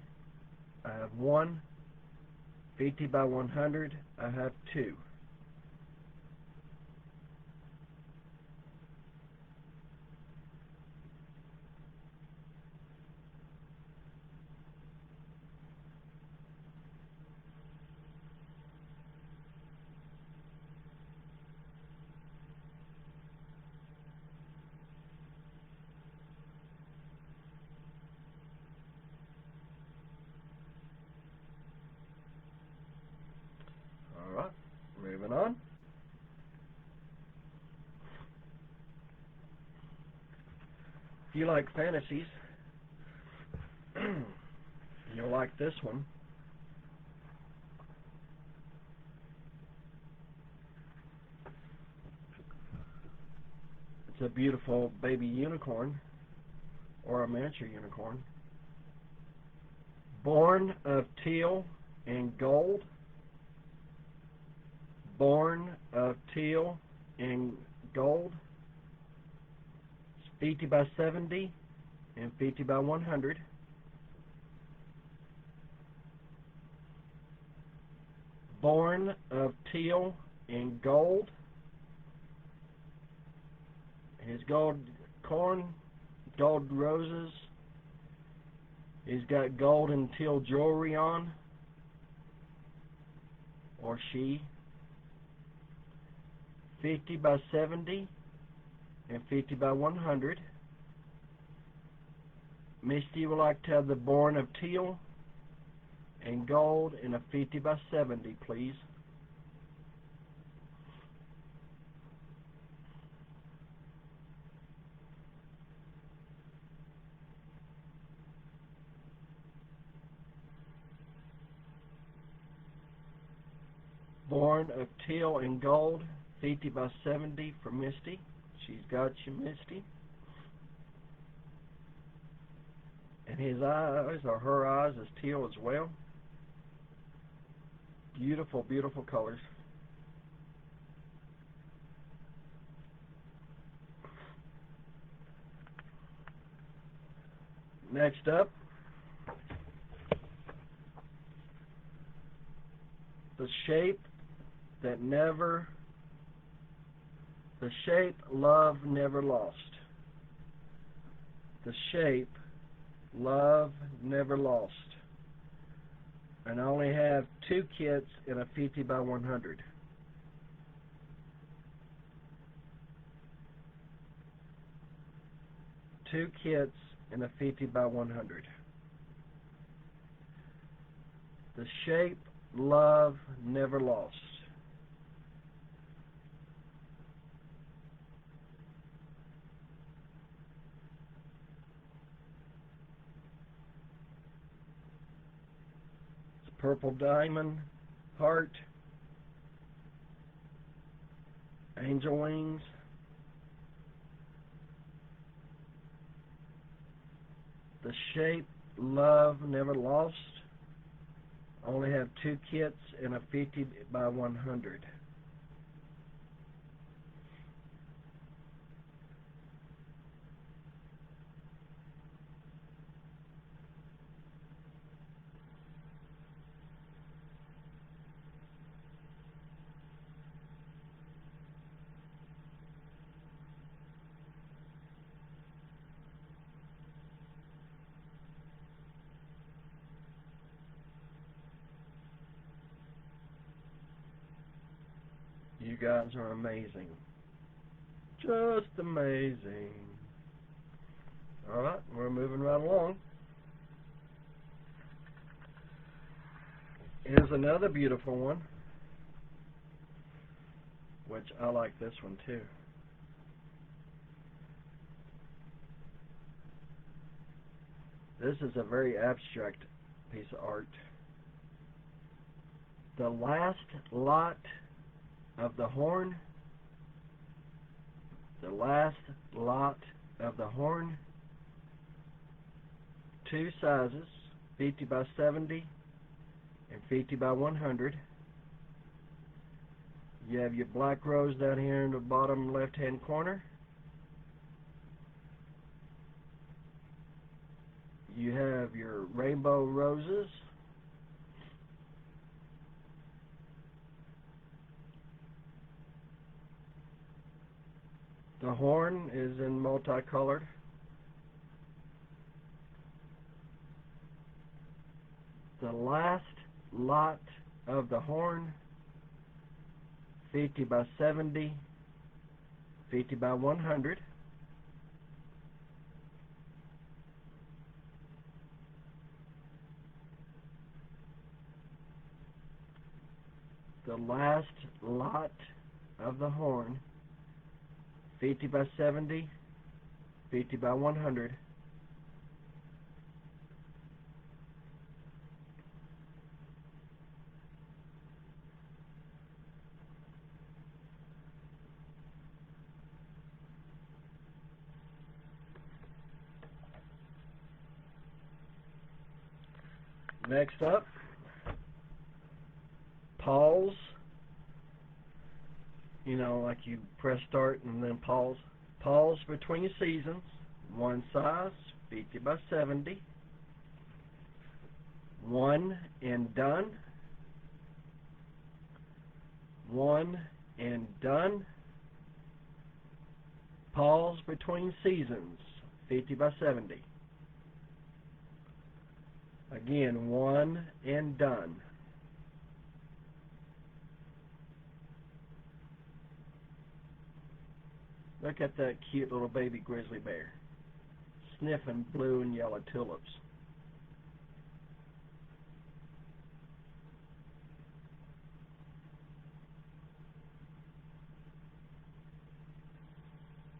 I have 1. 50 by 100. I have 2. Alright, moving on. If you like fantasies, you'll like this one. It's a beautiful baby unicorn, or a miniature unicorn, born of teal and gold. Born of teal and gold. It's 50 by 70 and 50 by 100. Born of teal and gold. His gold corn, gold roses. He's got gold and teal jewelry on, or she. 50 by 70 and 50 by 100. Misty would like to have the born of teal and gold in a 50 by 70, please. Born of teal and gold, 50 by 70 for Misty. She's got you, Misty. And his eyes, or her eyes, is teal as well. Beautiful, beautiful colors. Next up, The shape love never lost. The shape love never lost. And I only have 2 kits in a 50 by 100. Two kits in a 50 by 100. The shape love never lost. It's purple diamond, heart, angel wings, the shape love never lost. Only have 2 kits in a 50 by 100. You guys are amazing. Just amazing. Alright, we're moving right along. Here's another beautiful one, which I like this one too. This is a very abstract piece of art. The last lot of the horn, the last lot of the horn, 2 sizes, 50 by 70 and 50 by 100. You have your black rose down here in the bottom left hand corner. You have your rainbow roses. The horn is in multicolored. The last lot of the horn, 50 by 70, 50 by 100. The last lot of the horn, 50 by 70, 50 by 100. Next up, pause. You know, like you press start and then pause. Pause between seasons. One size, 50 by 70. One and done. One and done. Pause between seasons, 50 by 70. Again, one and done. Look at that cute little baby grizzly bear, sniffing blue and yellow tulips.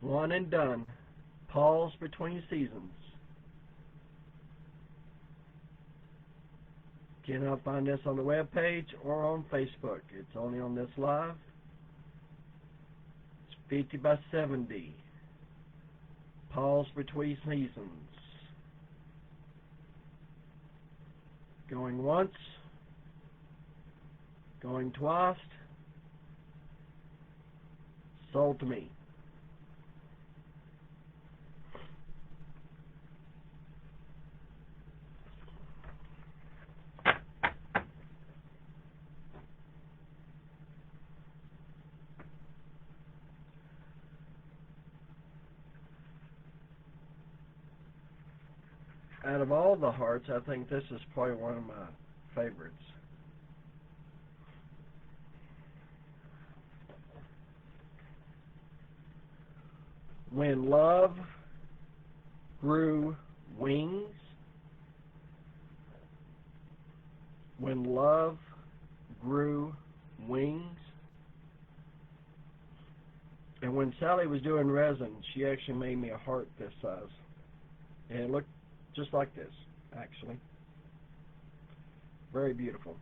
One and done. Pause between seasons. You cannot find this on the web page or on Facebook. It's only on this live. It's 50 by 70. Pause between seasons. Going once. Going twice. Sold to me. Out of all the hearts, I think this is probably one of my favorites. When love grew wings, when love grew wings, and when Sally was doing resin, she actually made me a heart this size, and it looked just like this, actually. Very beautiful.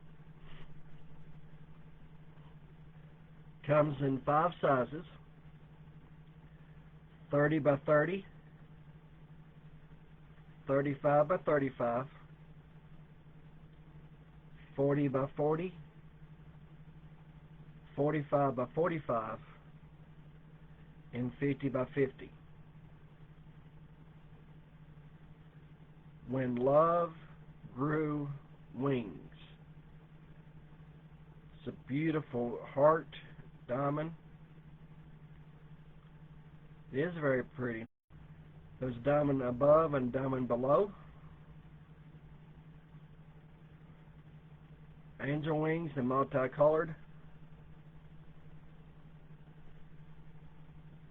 Comes in 5 sizes: 30 by 30, 35 by 35, 40 by 40, 45 by 45, and 50 by 50. When love grew wings. It's a beautiful heart diamond. It is very pretty. There's diamond above and diamond below. Angel wings and multicolored.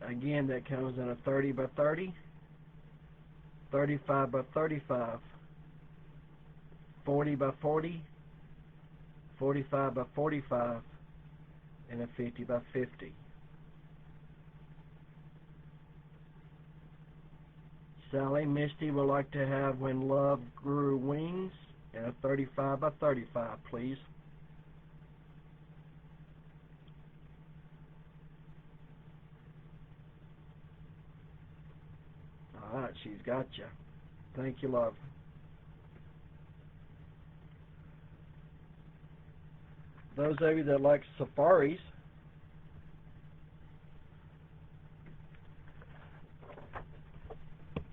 Again, that comes in a 30 by 30, 35 by 35, 40 by 40, 45 by 45, and a 50 by 50. Sally Misty would like to have When Love Grew Wings and a 35 by 35, please. Alright, she's got you. Thank you, love. Those of you that like safaris,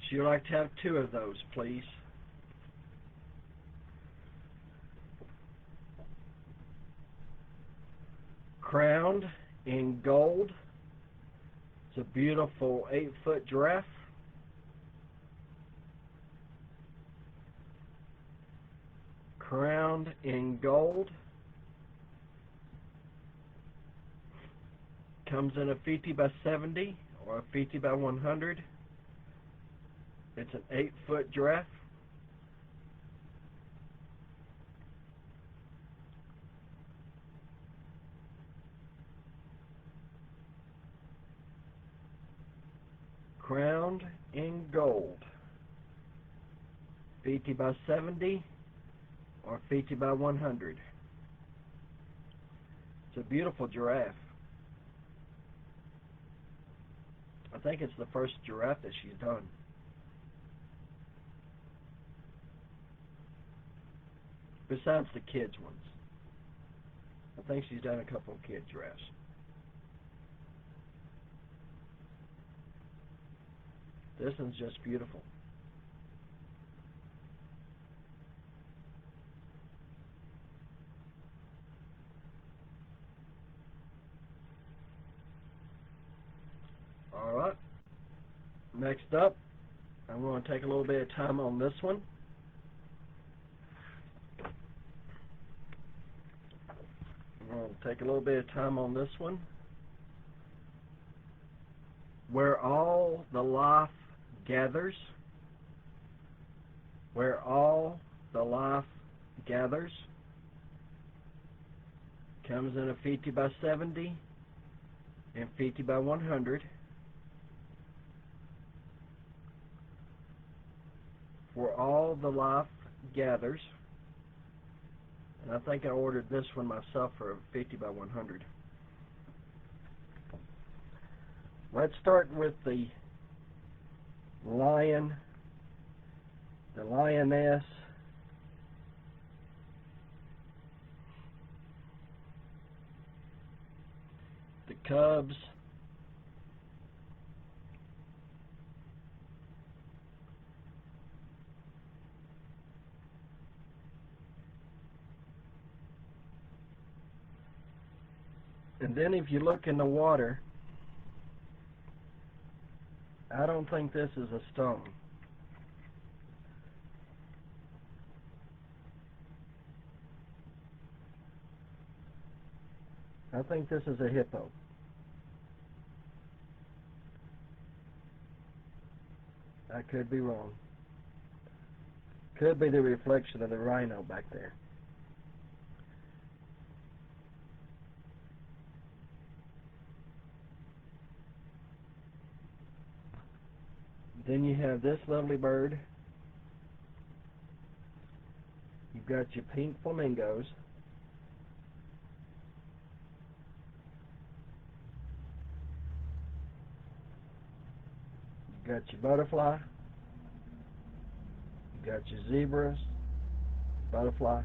she'd like to have 2 of those, please. Crowned in gold. It's a beautiful 8-foot giraffe. Crowned in gold. Comes in a 50 by 70 or a 50 by 100. It's an 8-foot giraffe. Crowned in gold. 50 by 70 or 50 by 100. It's a beautiful giraffe. I think it's the first giraffe that she's done. Besides the kids' ones. I think she's done a couple of kid giraffes. This one's just beautiful. Alright. Next up, I'm going to take a little bit of time on this one. I'm going to take a little bit of time on this one. Where all the life gathers. Where all the life gathers. Comes in a 50 by 70 and 50 by 100. Where all the life gathers. And I think I ordered this one myself for a 50 by 100. Let's start with the lion, the lioness, the cubs, and then if you look in the water, I don't think this is a stone. I think this is a hippo. I could be wrong. Could be the reflection of the rhino back there. Then you have this lovely bird. You've got your pink flamingos. You've got your butterfly. You've got your zebras, butterfly.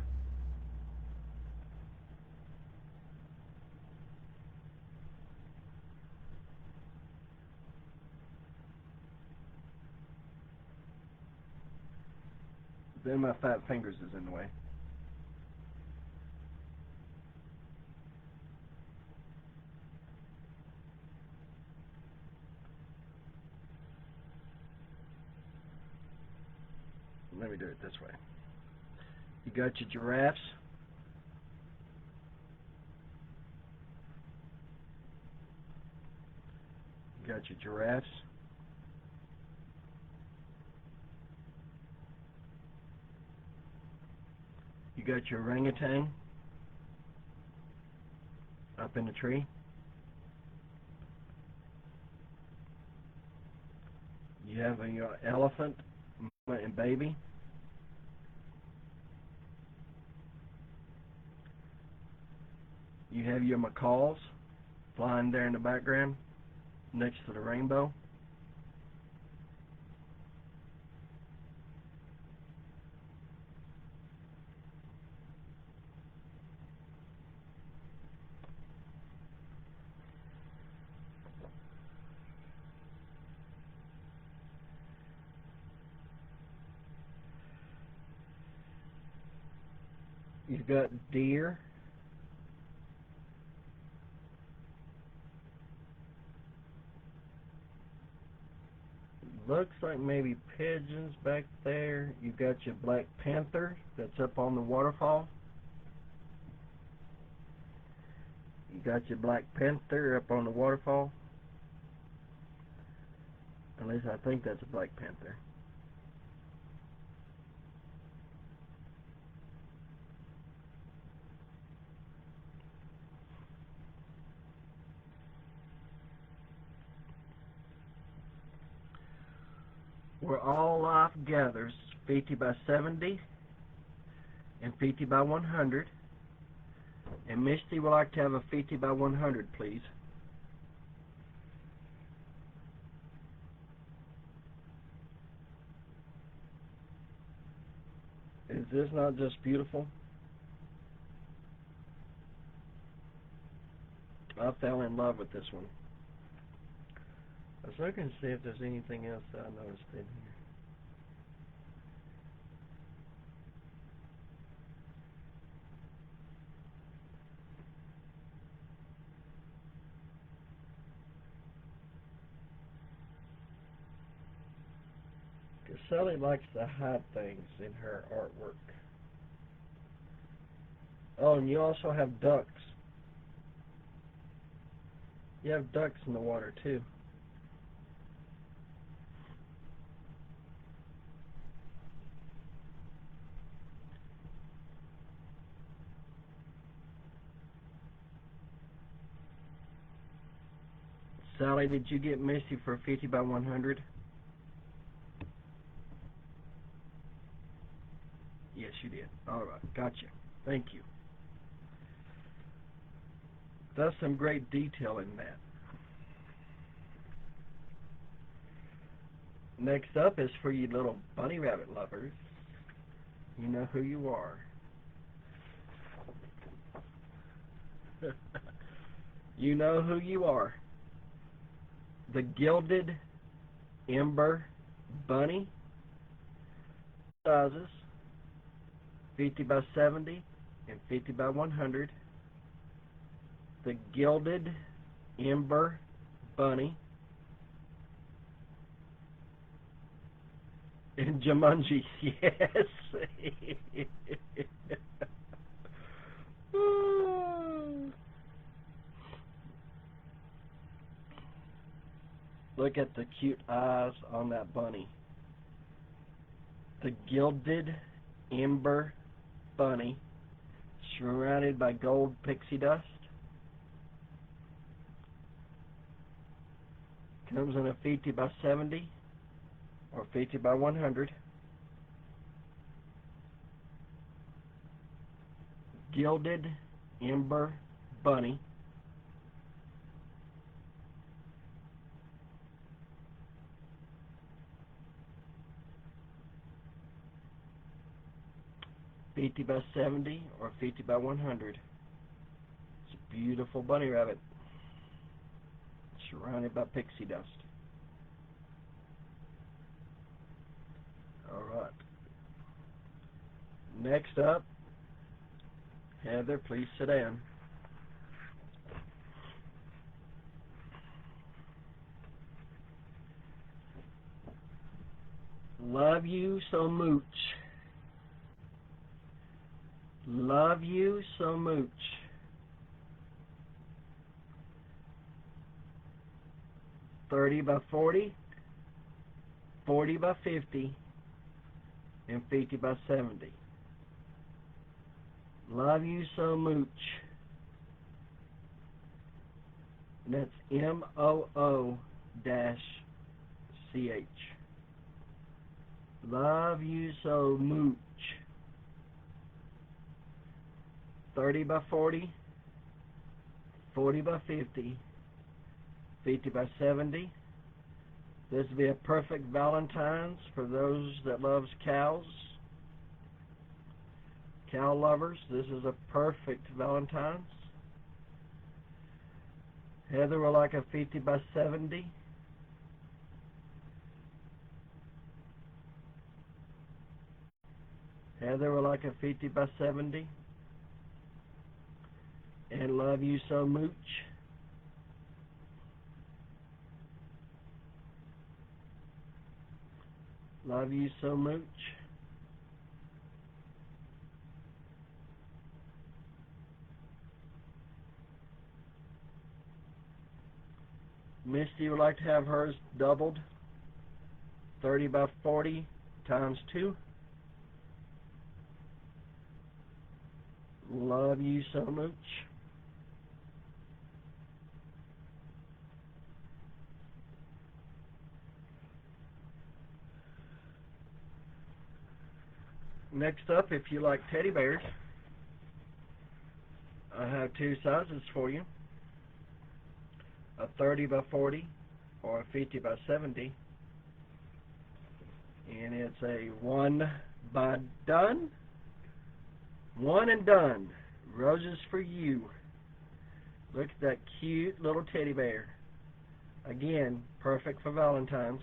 Then my fat fingers is in the way. Let me do it this way. You got your giraffes. You got your giraffes. You got your orangutan up in the tree. You have your elephant, mama and baby. You have your macaws flying there in the background next to the rainbow. You've got deer. Looks like maybe pigeons back there. You've got your black panther that's up on the waterfall. You got your black panther up on the waterfall. At least I think that's a black panther. Where all life gathers, 50 by 70 and 50 by 100. And Misty would like to have a 50 by 100, please. Is this not just beautiful? I fell in love with this one. I was looking to see if there's anything else that I noticed in here. Because Sally likes to hide things in her artwork. Oh, and you also have ducks. You have ducks in the water too. Sally, did you get Misty for 50 by 100? Yes, you did. All right, gotcha. Thank you. That's some great detail in that. Next up is for you little bunny rabbit lovers. You know who you are. You know who you are. The Gilded Ember Bunny. Sizes 50 by 70 and 50 by 100. The Gilded Ember Bunny. In Jumanji, yes. Look at the cute eyes on that bunny. The gilded ember bunny surrounded by gold pixie dust. Comes in a 50 by 70 or 50 by 100. Gilded ember bunny. $50 by 70 or $50 by 100. It's a beautiful bunny rabbit surrounded by pixie dust. Alright. Next up, Heather, please sit down. Love you so mooch. Love you so mooch. $30 by 40, 40 by 50, and 50 by 70. Love you so mooch. And that's MOO-CH. Love you so mooch. 30 by 40, 40 by 50, 50 by 70. This would be a perfect Valentine's for those that loves cows. Cow lovers, this is a perfect Valentine's. Heather will like a 50 by 70. Heather will like a 50 by 70. And love you so mooch. Love you so mooch. Misty would like to have hers doubled. 30 by 40 times 2. Love you so much. Next up, if you like teddy bears, I have two sizes for you. A 30 by 40 or a 50 by 70. And it's a one and done. Roses for you. Look at that cute little teddy bear. Again, perfect for Valentine's.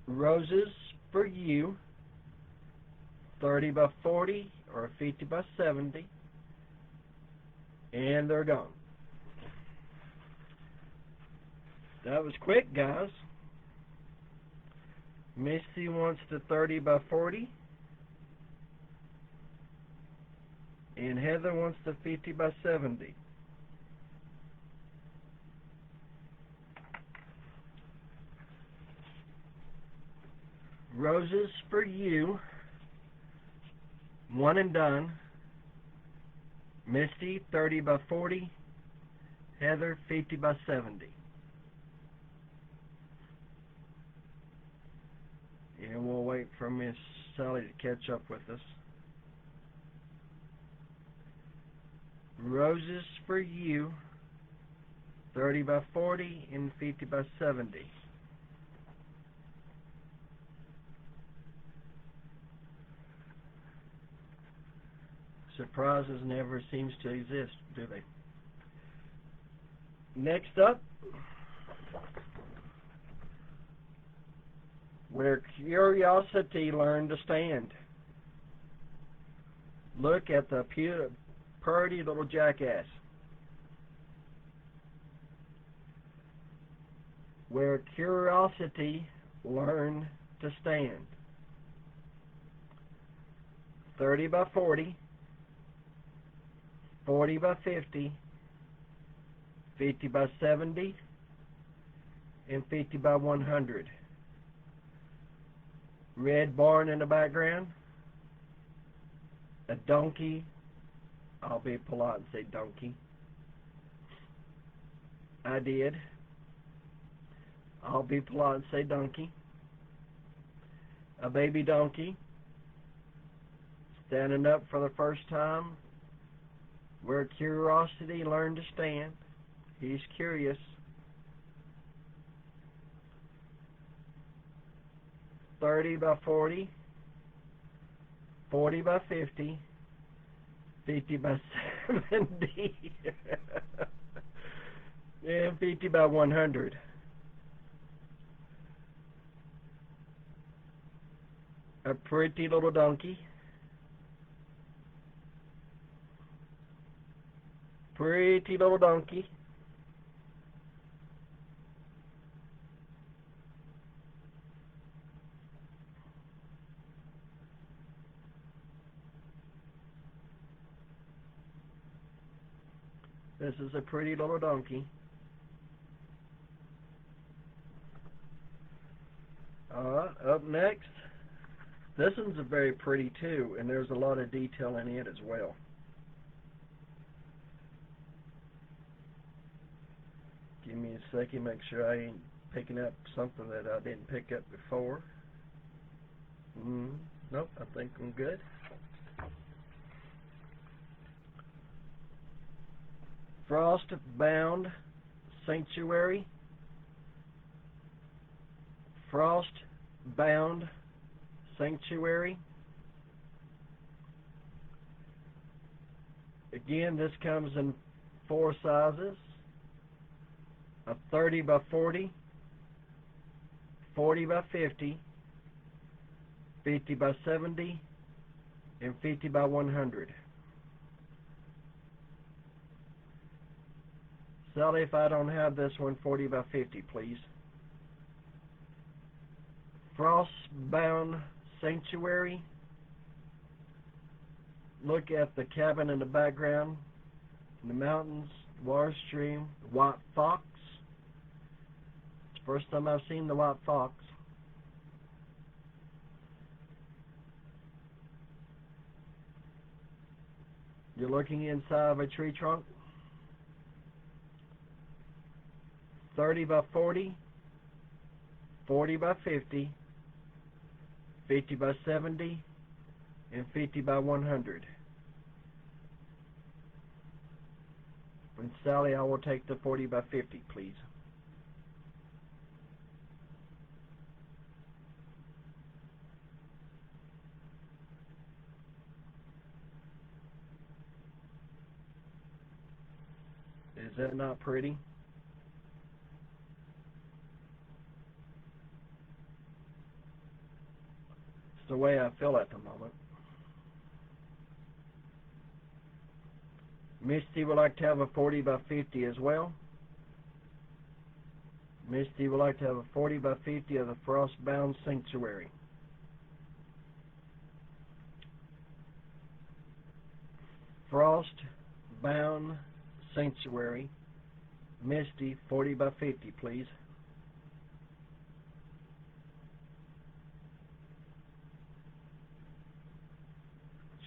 Roses for you. 30 by 40 or 50 by 70. And they're gone. That was quick, guys. Misty wants the 30 by 40. And Heather wants the 50 by 70. Roses for you. One and done. Misty 30 by 40. Heather 50 by 70. And we'll wait for Miss Sally to catch up with us. Roses for you. 30 by 40 and 50 by 70. Surprises never seems to exist, do they? Next up, where curiosity learned to stand. Look at the pretty little jackass. Where curiosity learned to stand. 30 by 40. 40 by 50, 50 by 70, and 50 by 100. Red barn in the background. A donkey. I'll be polite and say donkey. I did. I'll be polite and say donkey. A baby donkey. Standing up for the first time. Where curiosity learned to stand. He's curious. $30 by 40, 40 by 50, 50 by 70, and 50 by 100. A pretty little donkey. Pretty little donkey. This is a pretty little donkey. Up next, this one's very pretty too, and there's a lot of detail in it as well. Give me a second, make sure I ain't picking up something that I didn't pick up before. Nope, I think I'm good. Frost-bound sanctuary. Frost-bound sanctuary. Again, this comes in 4 sizes. A 30 by 40, 40 by 50, 50 by 70, and 50 by 100. Sally, if I don't have this one, 40 by 50, please. Frost-bound sanctuary. Look at the cabin in the background, the mountains, water stream, white fox. It's the first time I've seen the white fox. You're looking inside of a tree trunk. 30 by 40, 40 by 50, 50 by 70, and 50 by 100. And Sally, I will take the 40 by 50, please. Is that not pretty? It's the way I feel at the moment. Misty would like to have a 40 by 50 as well. Misty would like to have a 40 by 50 of the Frost-bound sanctuary. Frost-bound sanctuary. Misty, 40 by 50, please.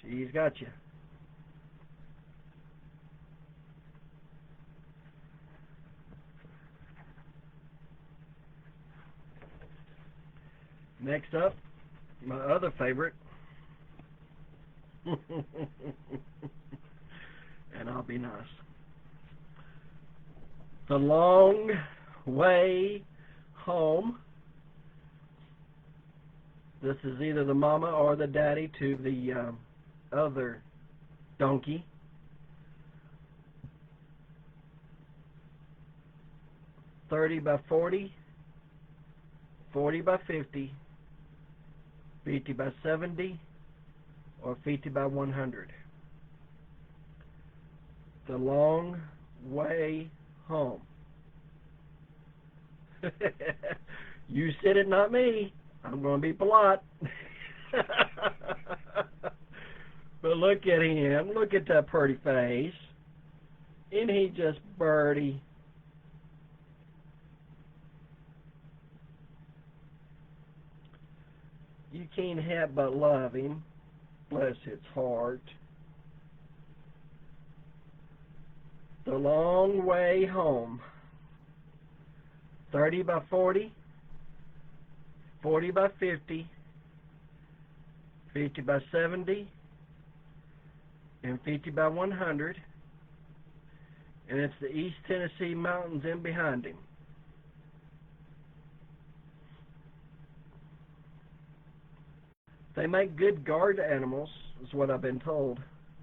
She's got you. Next up, my other favorite. And I'll be nice. The Long Way Home. This is either the mama or the daddy to the other donkey. $30 by 40, 40 by 50, 50 by 70, or 50 by 100. The Long Way Home. You said it, not me. I'm going to be polite. But look at him. Look at that pretty face. Isn't he just birdie? You can't help but love him. Bless its heart. The Long Way Home. 30 by 40, 40 by 50, 50 by 70, and 50 by 100. And it's the East Tennessee mountains in behind him. They make good guard animals, is what I've been told.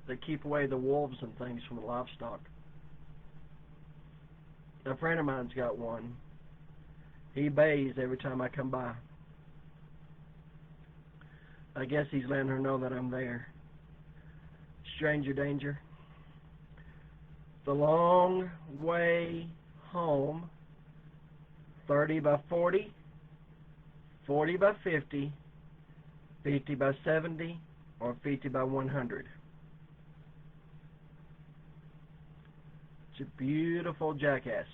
They keep away the wolves and things from the livestock. A friend of mine's got one. He bays every time I come by. I guess he's letting her know that I'm there. Stranger danger. The Long Way Home. 30 by 40, 40 by 50, 50 by 70, or 50 by 100. It's a beautiful jackass.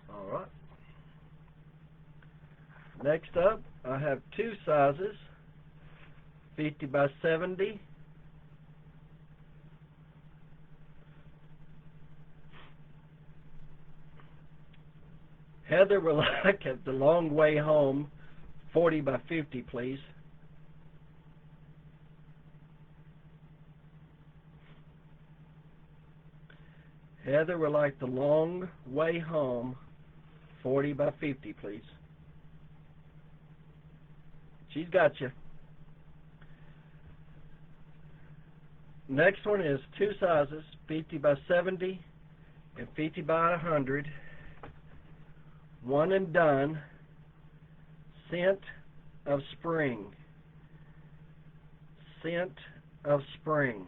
Alright. Next up, I have two sizes, 50 by 70, Heather will like it, The Long Way Home, 40 by 50, please. Heather will like The Long Way Home, 40 by 50, please. She's got you. Next one is two sizes, 50 by 70 and 50 by 100. One and done. Scent of Spring. Scent of Spring.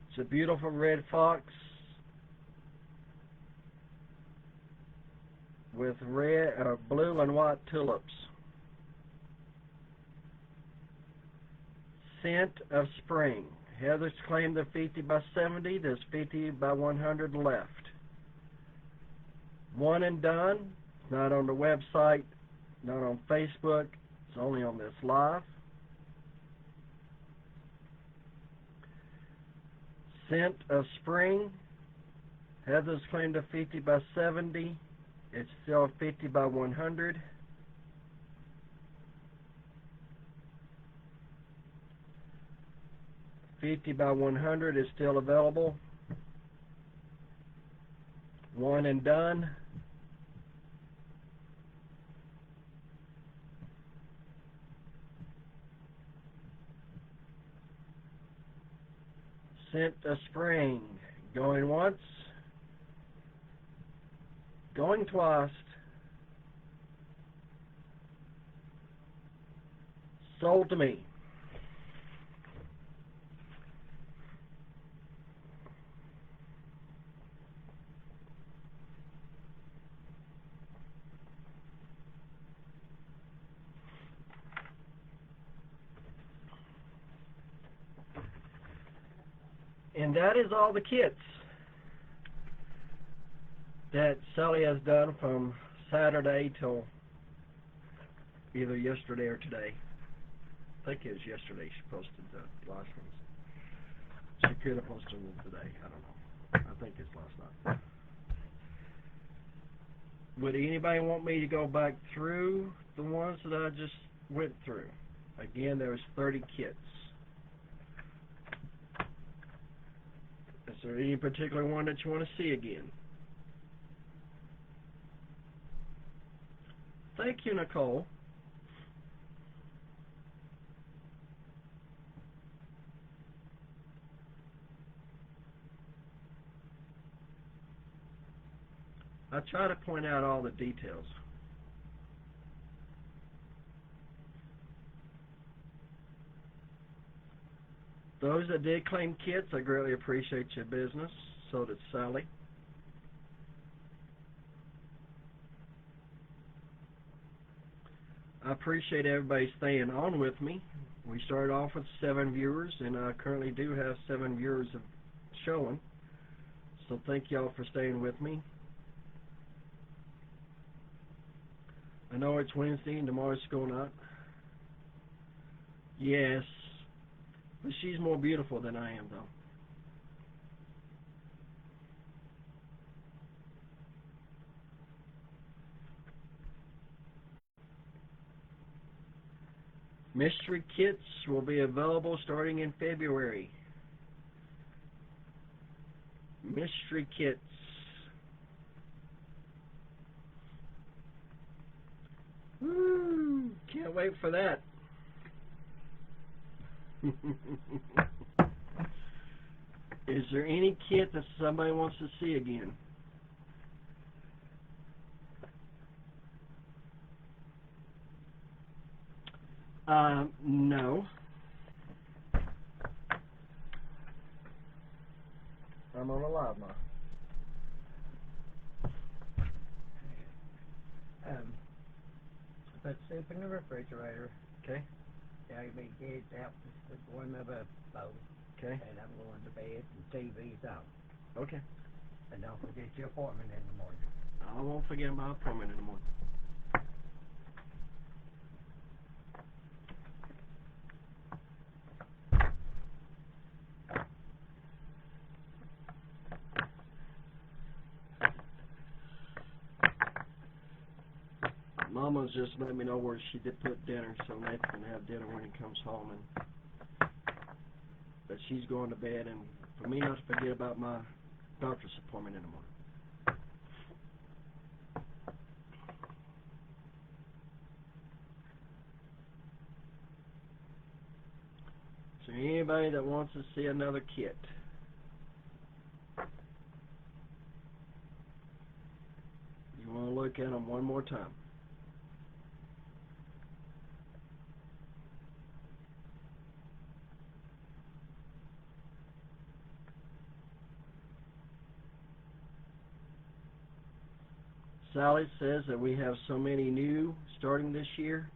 It's a beautiful red fox with red, blue and white tulips. Scent of Spring. Heather's claimed the 50 by 70. There's 50 by 100 left. One and done. Not on the website, not on Facebook. It's only on this live. Scent of Spring. Heather's claimed a 50 by 70. It's still 50 by 100. $50 by 100 is still available. One and done. Scent of Spring. Going once. Going twice. Sold to me. And that is all the kits that Sally has done from Saturday till either yesterday or today. I think it was yesterday she posted the last ones. She could have posted them today. I don't know. I think it's last night. Would anybody want me to go back through the ones that I just went through? Again, there was 30 kits. Is there any particular one that you want to see again? Thank you, Nicole. I try to point out all the details. Those that did claim kits, I greatly appreciate your business. So did Sally. I appreciate everybody staying on with me. We started off with 7 viewers, and I currently do have 7 viewers showing. So thank y'all for staying with me. I know it's Wednesday and tomorrow's school night. Yes, but she's more beautiful than I am, though. Mystery kits will be available starting in February. Mystery kits. Woo! Can't wait for that. Is there any kit that somebody wants to see again? No. I'm on a live now. Put soup in the refrigerator. Okay. Take me kids out to one of a boat. Okay. And I'm going to bed and TV's on. Okay. And don't forget your appointment in the morning. I won't forget my appointment in the morning. Mama's just let me know where she did put dinner, so Nathan can have dinner when he comes home, and that she's going to bed, and for me not to forget about my doctor's appointment in the morning. So anybody that wants to see another kit, you want to look at them one more time. Sally says that we have so many new starting this year.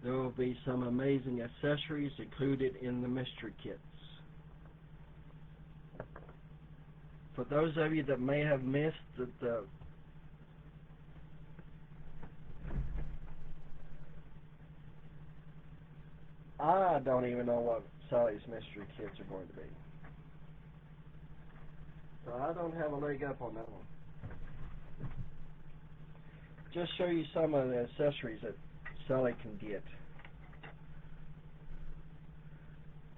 There will be some amazing accessories included in the mystery kits. For those of you that may have missed that I don't even know what Sally's mystery kits are going to be. So I don't have a leg up on that one. Just show you some of the accessories that Sally can get.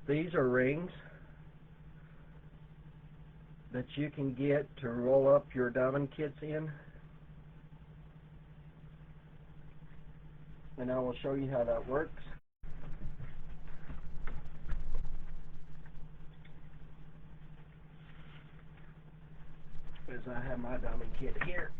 These are rings that you can get to roll up your diamond kits in. And I will show you how that works. As I have my diamond kit here.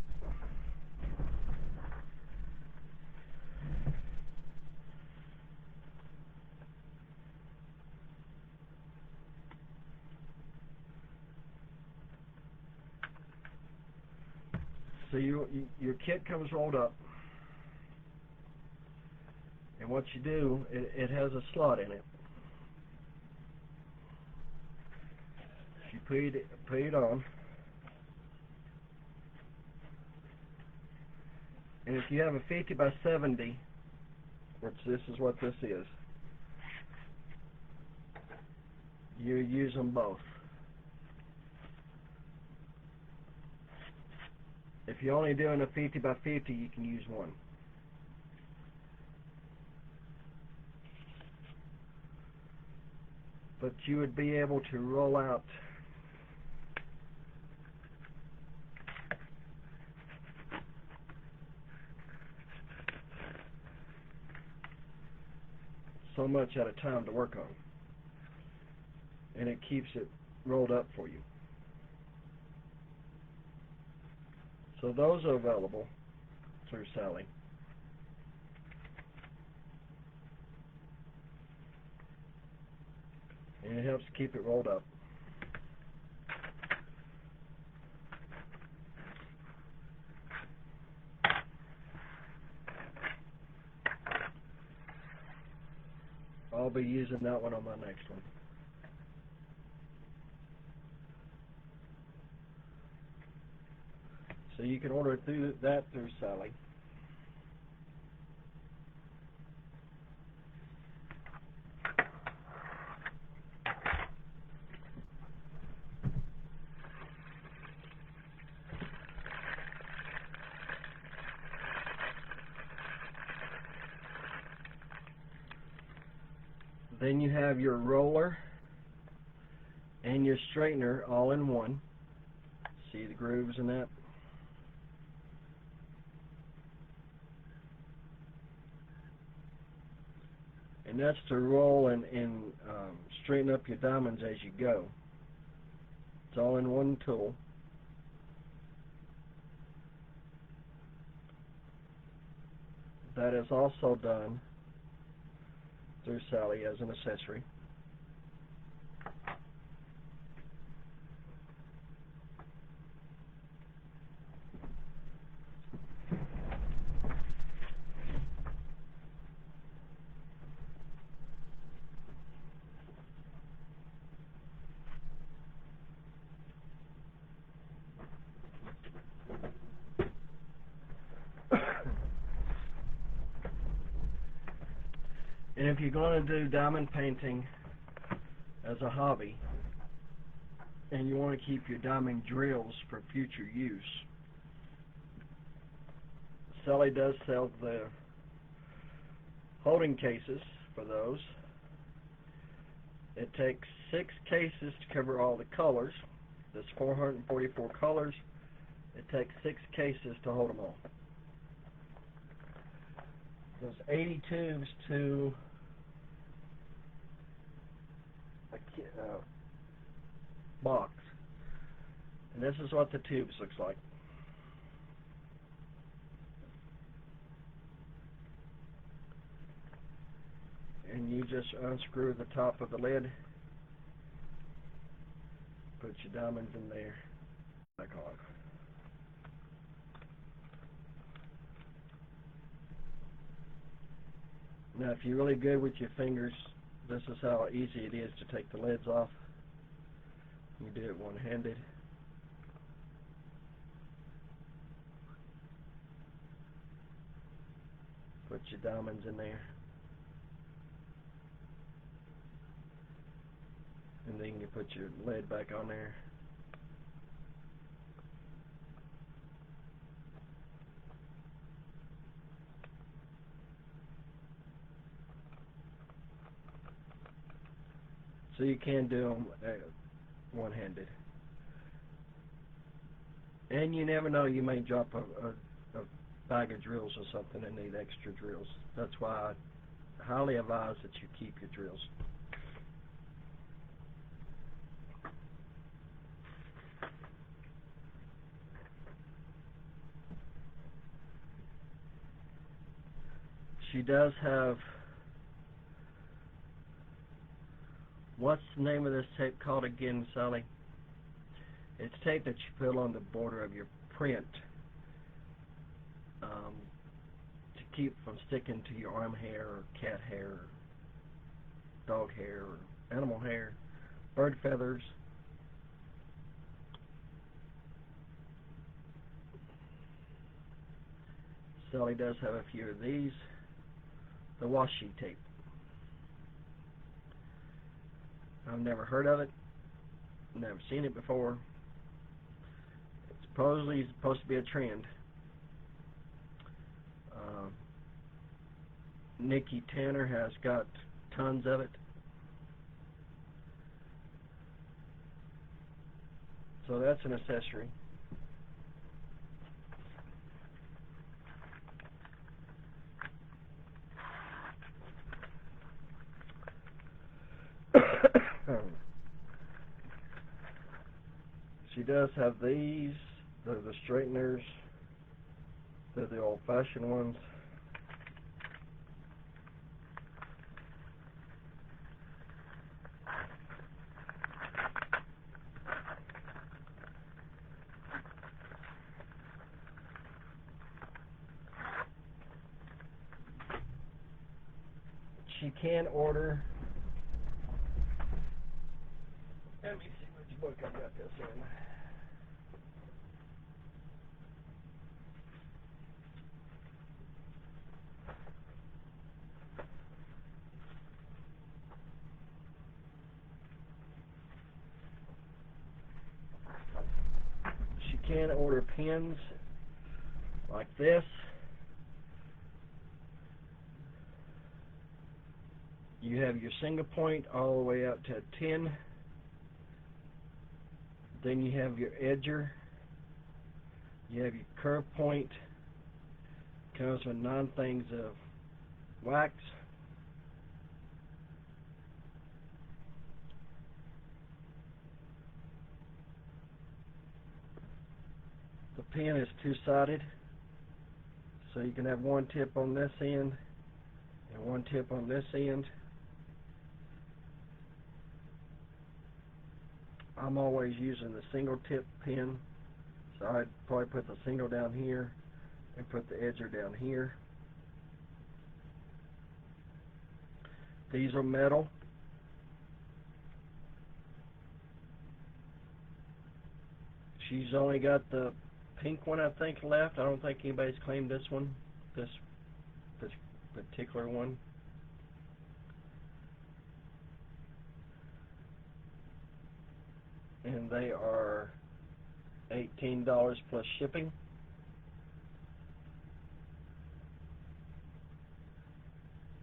So your kit comes rolled up, and what you do, it has a slot in it. You put it on, and if you have a 50 by 70, which this is what this is, you use them both. If you're only doing a 50 by 50, you can use one. But you would be able to roll out so much at a time to work on. And it keeps it rolled up for you. So those are available through Sally. And it helps keep it rolled up. I'll be using that one on my next one. So you can order through Sally. Then you have your roller and your straightener all in one. See the grooves in that? And that's to roll and straighten up your diamonds as you go. It's all in one tool. That is also done through Sally as an accessory. And if you're going to do diamond painting as a hobby and you want to keep your diamond drills for future use, Sally does sell the holding cases for those. It takes 6 cases to cover all the colors. There's 444 colors. It takes 6 cases to hold them all. There's 80 tubes to a box. And this is what the tubes looks like. And you just unscrew the top of the lid, put your diamonds in there, back off. Now if you're really good with your fingers, this is how easy it is to take the lids off. You do it one-handed. Put your diamonds in there. And then you put your lid back on there. So you can do them one-handed. And you never know, you may drop a bag of drills or something and need extra drills. That's why I highly advise that you keep your drills. She does have, what's the name of this tape called again, Sally? It's tape that you put on the border of your print to keep from sticking to your arm hair or cat hair or dog hair or animal hair, bird feathers. Sally does have a few of these. The washi tape. I've never heard of it, never seen it before. It's supposedly supposed to be a trend. Nikki Tanner has got tons of it. So that's an accessory. She does have these. They're the straighteners. They're the old-fashioned ones. She can order. Let me see which book I got this in. She can order pins like this. You have your single point all the way up to 10. Then you have your edger. You have your curve point. Comes with 9 things of wax. The pen is two-sided, so you can have one tip on this end and one tip on this end. I'm always using the single tip pen, so I'd probably put the single down here and put the edger down here. These are metal. She's only got the pink one, I think, left. I don't think anybody's claimed this one, this particular one. And they are $18 plus shipping.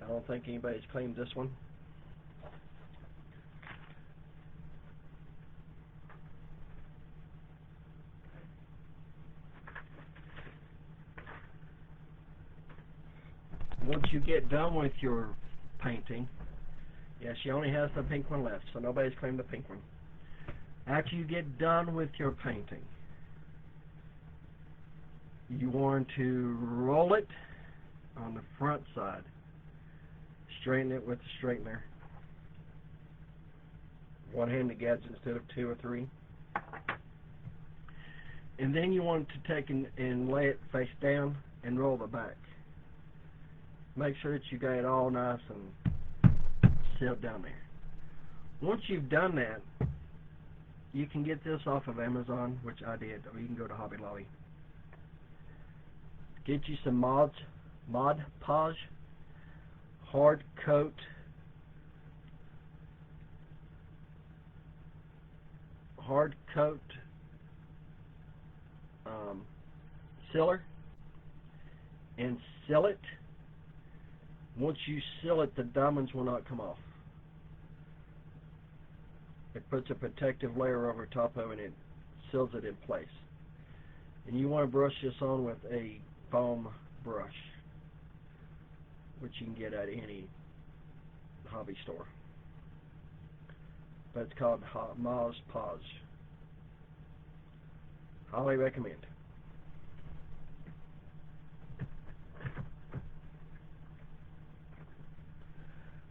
I don't think anybody's claimed this one. Once you get done with your painting, yeah, she only has the pink one left, so nobody's claimed the pink one. After you get done with your painting, you want to roll it on the front side. Straighten it with the straightener. One-handed gadgets instead of 2 or 3. And then you want to take and lay it face down and roll the back. Make sure that you got it all nice and sealed down there. Once you've done that, you can get this off of Amazon, which I did, or you can go to Hobby Lobby. Get you some Mod Podge hard coat sealer, and seal it. Once you seal it, the diamonds will not come off. It puts a protective layer over top of it and it seals it in place. And you want to brush this on with a foam brush, which you can get at any hobby store. But it's called Mod Podge. Highly recommend.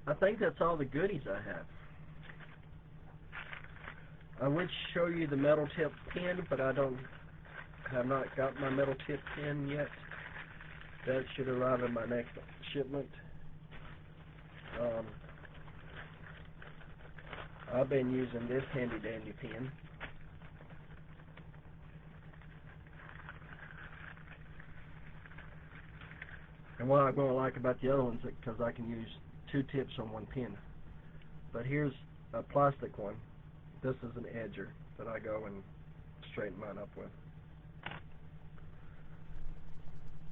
I think that's all the goodies I have. I would show you the metal tip pen, but I have not got my metal tip pen yet. That should arrive in my next shipment. I've been using this handy dandy pen. And what I'm going to like about the other ones is because I can use 2 tips on one pen. But here's a plastic one. This is an edger that I go and straighten mine up with.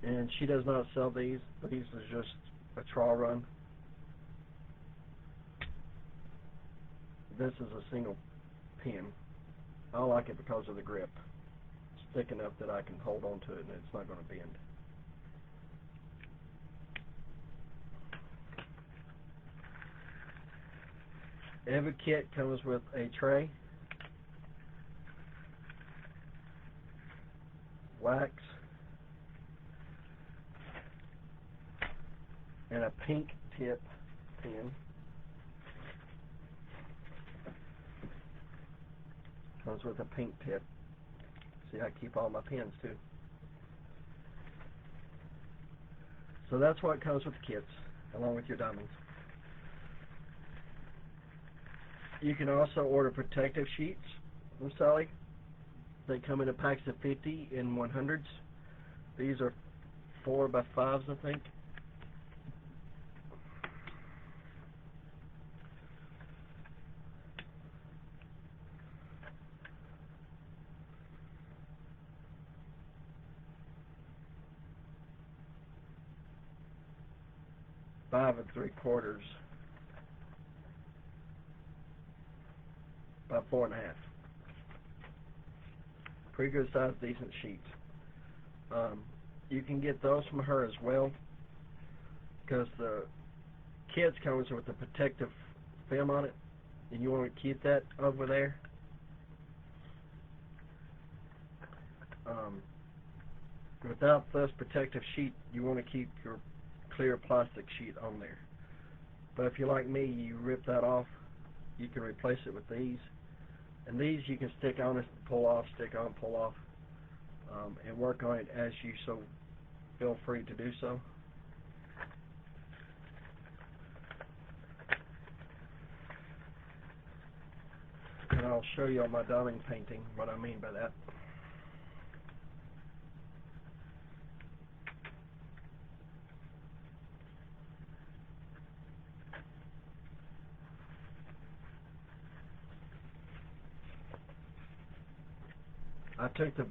And she does not sell these. These are just a trial run. This is a single pen. I like it because of the grip. It's thick enough that I can hold on to it and it's not going to bend. Every kit comes with a tray, wax, and a pink tip pen. Comes with a pink tip. See, I keep all my pens too. So that's what comes with the kits, along with your diamonds. You can also order protective sheets from Sally. They come in a packs of 50 in 100s. These are 4 by 5s, I think. Five and 3/4 by 4.5. Pretty good size, decent sheets. You can get those from her as well, because the kids comes with a protective film on it, and you want to keep that over there. Without this protective sheet, you want to keep your clear plastic sheet on there. But if you're like me, you rip that off, you can replace it with these. And these you can stick on and pull off, stick on, pull off, and work on it as you so feel free to do so. And I'll show you on my diamond painting what I mean by that. I took the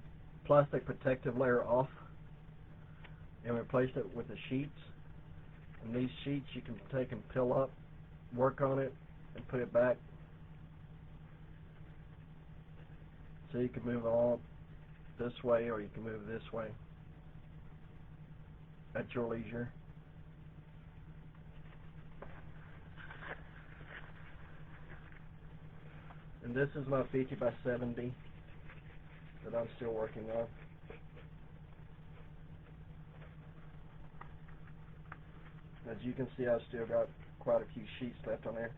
plastic protective layer off and replaced it with the sheets. And these sheets you can take and peel up, work on it, and put it back. So you can move all this way or you can move this way at your leisure. And this is my 50 by 70 that I'm still working on. As you can see, I've still got quite a few sheets left on there.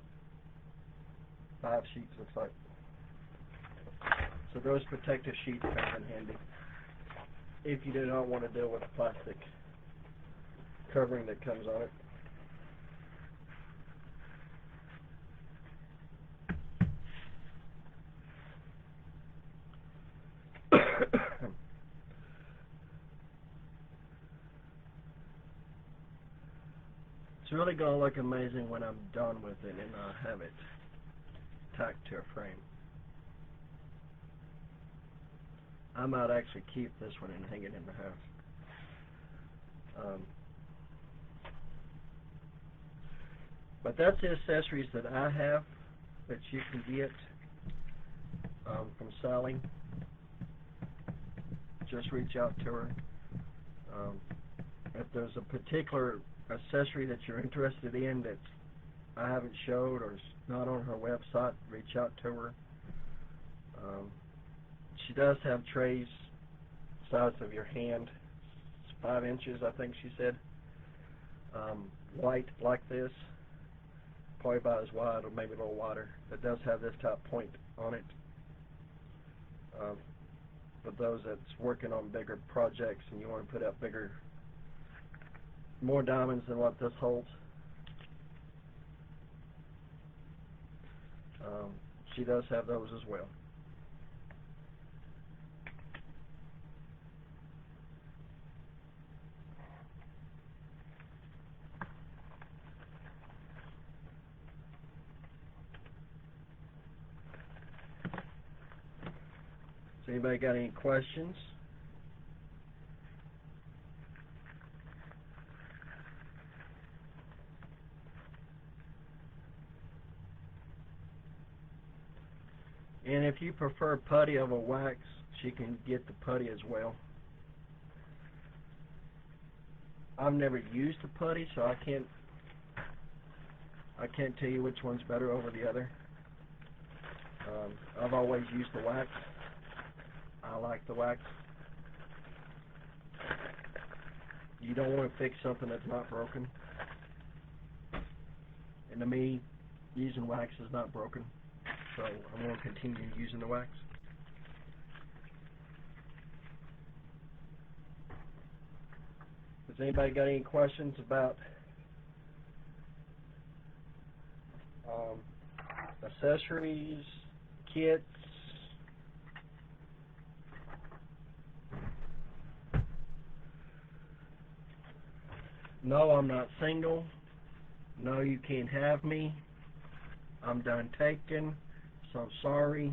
5 sheets looks like. So those protective sheets come in handy if you do not want to deal with the plastic covering that comes on it. It's really going to look amazing when I'm done with it and I have it tacked to a frame. I might actually keep this one and hang it in the house. But that's the accessories that I have that you can get from Sally. Just reach out to her. If there's a particular accessory that you're interested in that I haven't showed or is not on her website, reach out to her. She does have trays size of your hand. It's 5 inches, I think she said. White like this, probably about as wide or maybe a little wider. It does have this type point on it. For those that's working on bigger projects and you want to put up more diamonds than what this holds. She does have those as well. So anybody got any questions? And if you prefer putty over wax, she can get the putty as well. I've never used the putty, so I can't tell you which one's better over the other. I've always used the wax. I like the wax. You don't want to fix something that's not broken. And to me, using wax is not broken. So I'm going to continue using the wax. Has anybody got any questions about accessories, kits. No, I'm not single. No, you can't have me. I'm done taking, so sorry.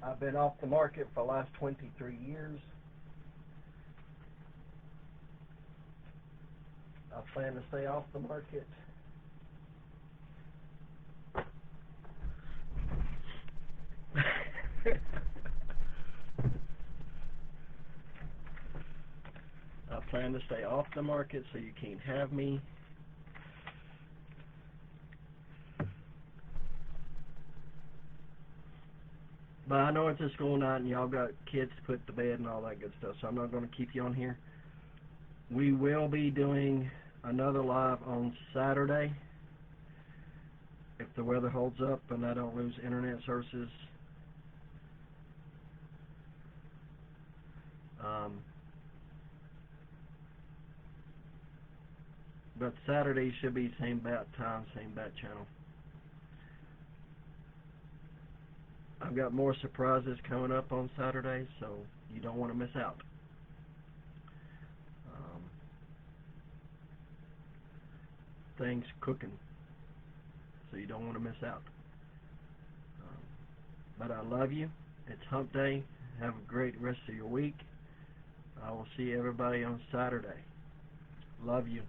I've been off the market for the last 23 years. I plan to stay off the market. I plan to stay off the market, so you can't have me. But I know it's a school night and y'all got kids to put to bed and all that good stuff, so I'm not going to keep you on here. We will be doing another live on Saturday if the weather holds up and I don't lose internet services. But Saturday should be same bat time, same bat channel. I've got more surprises coming up on Saturday, so you don't want to miss out. Things cooking, so you don't want to miss out. But I love you. It's hump day. Have a great rest of your week. I will see everybody on Saturday. Love you.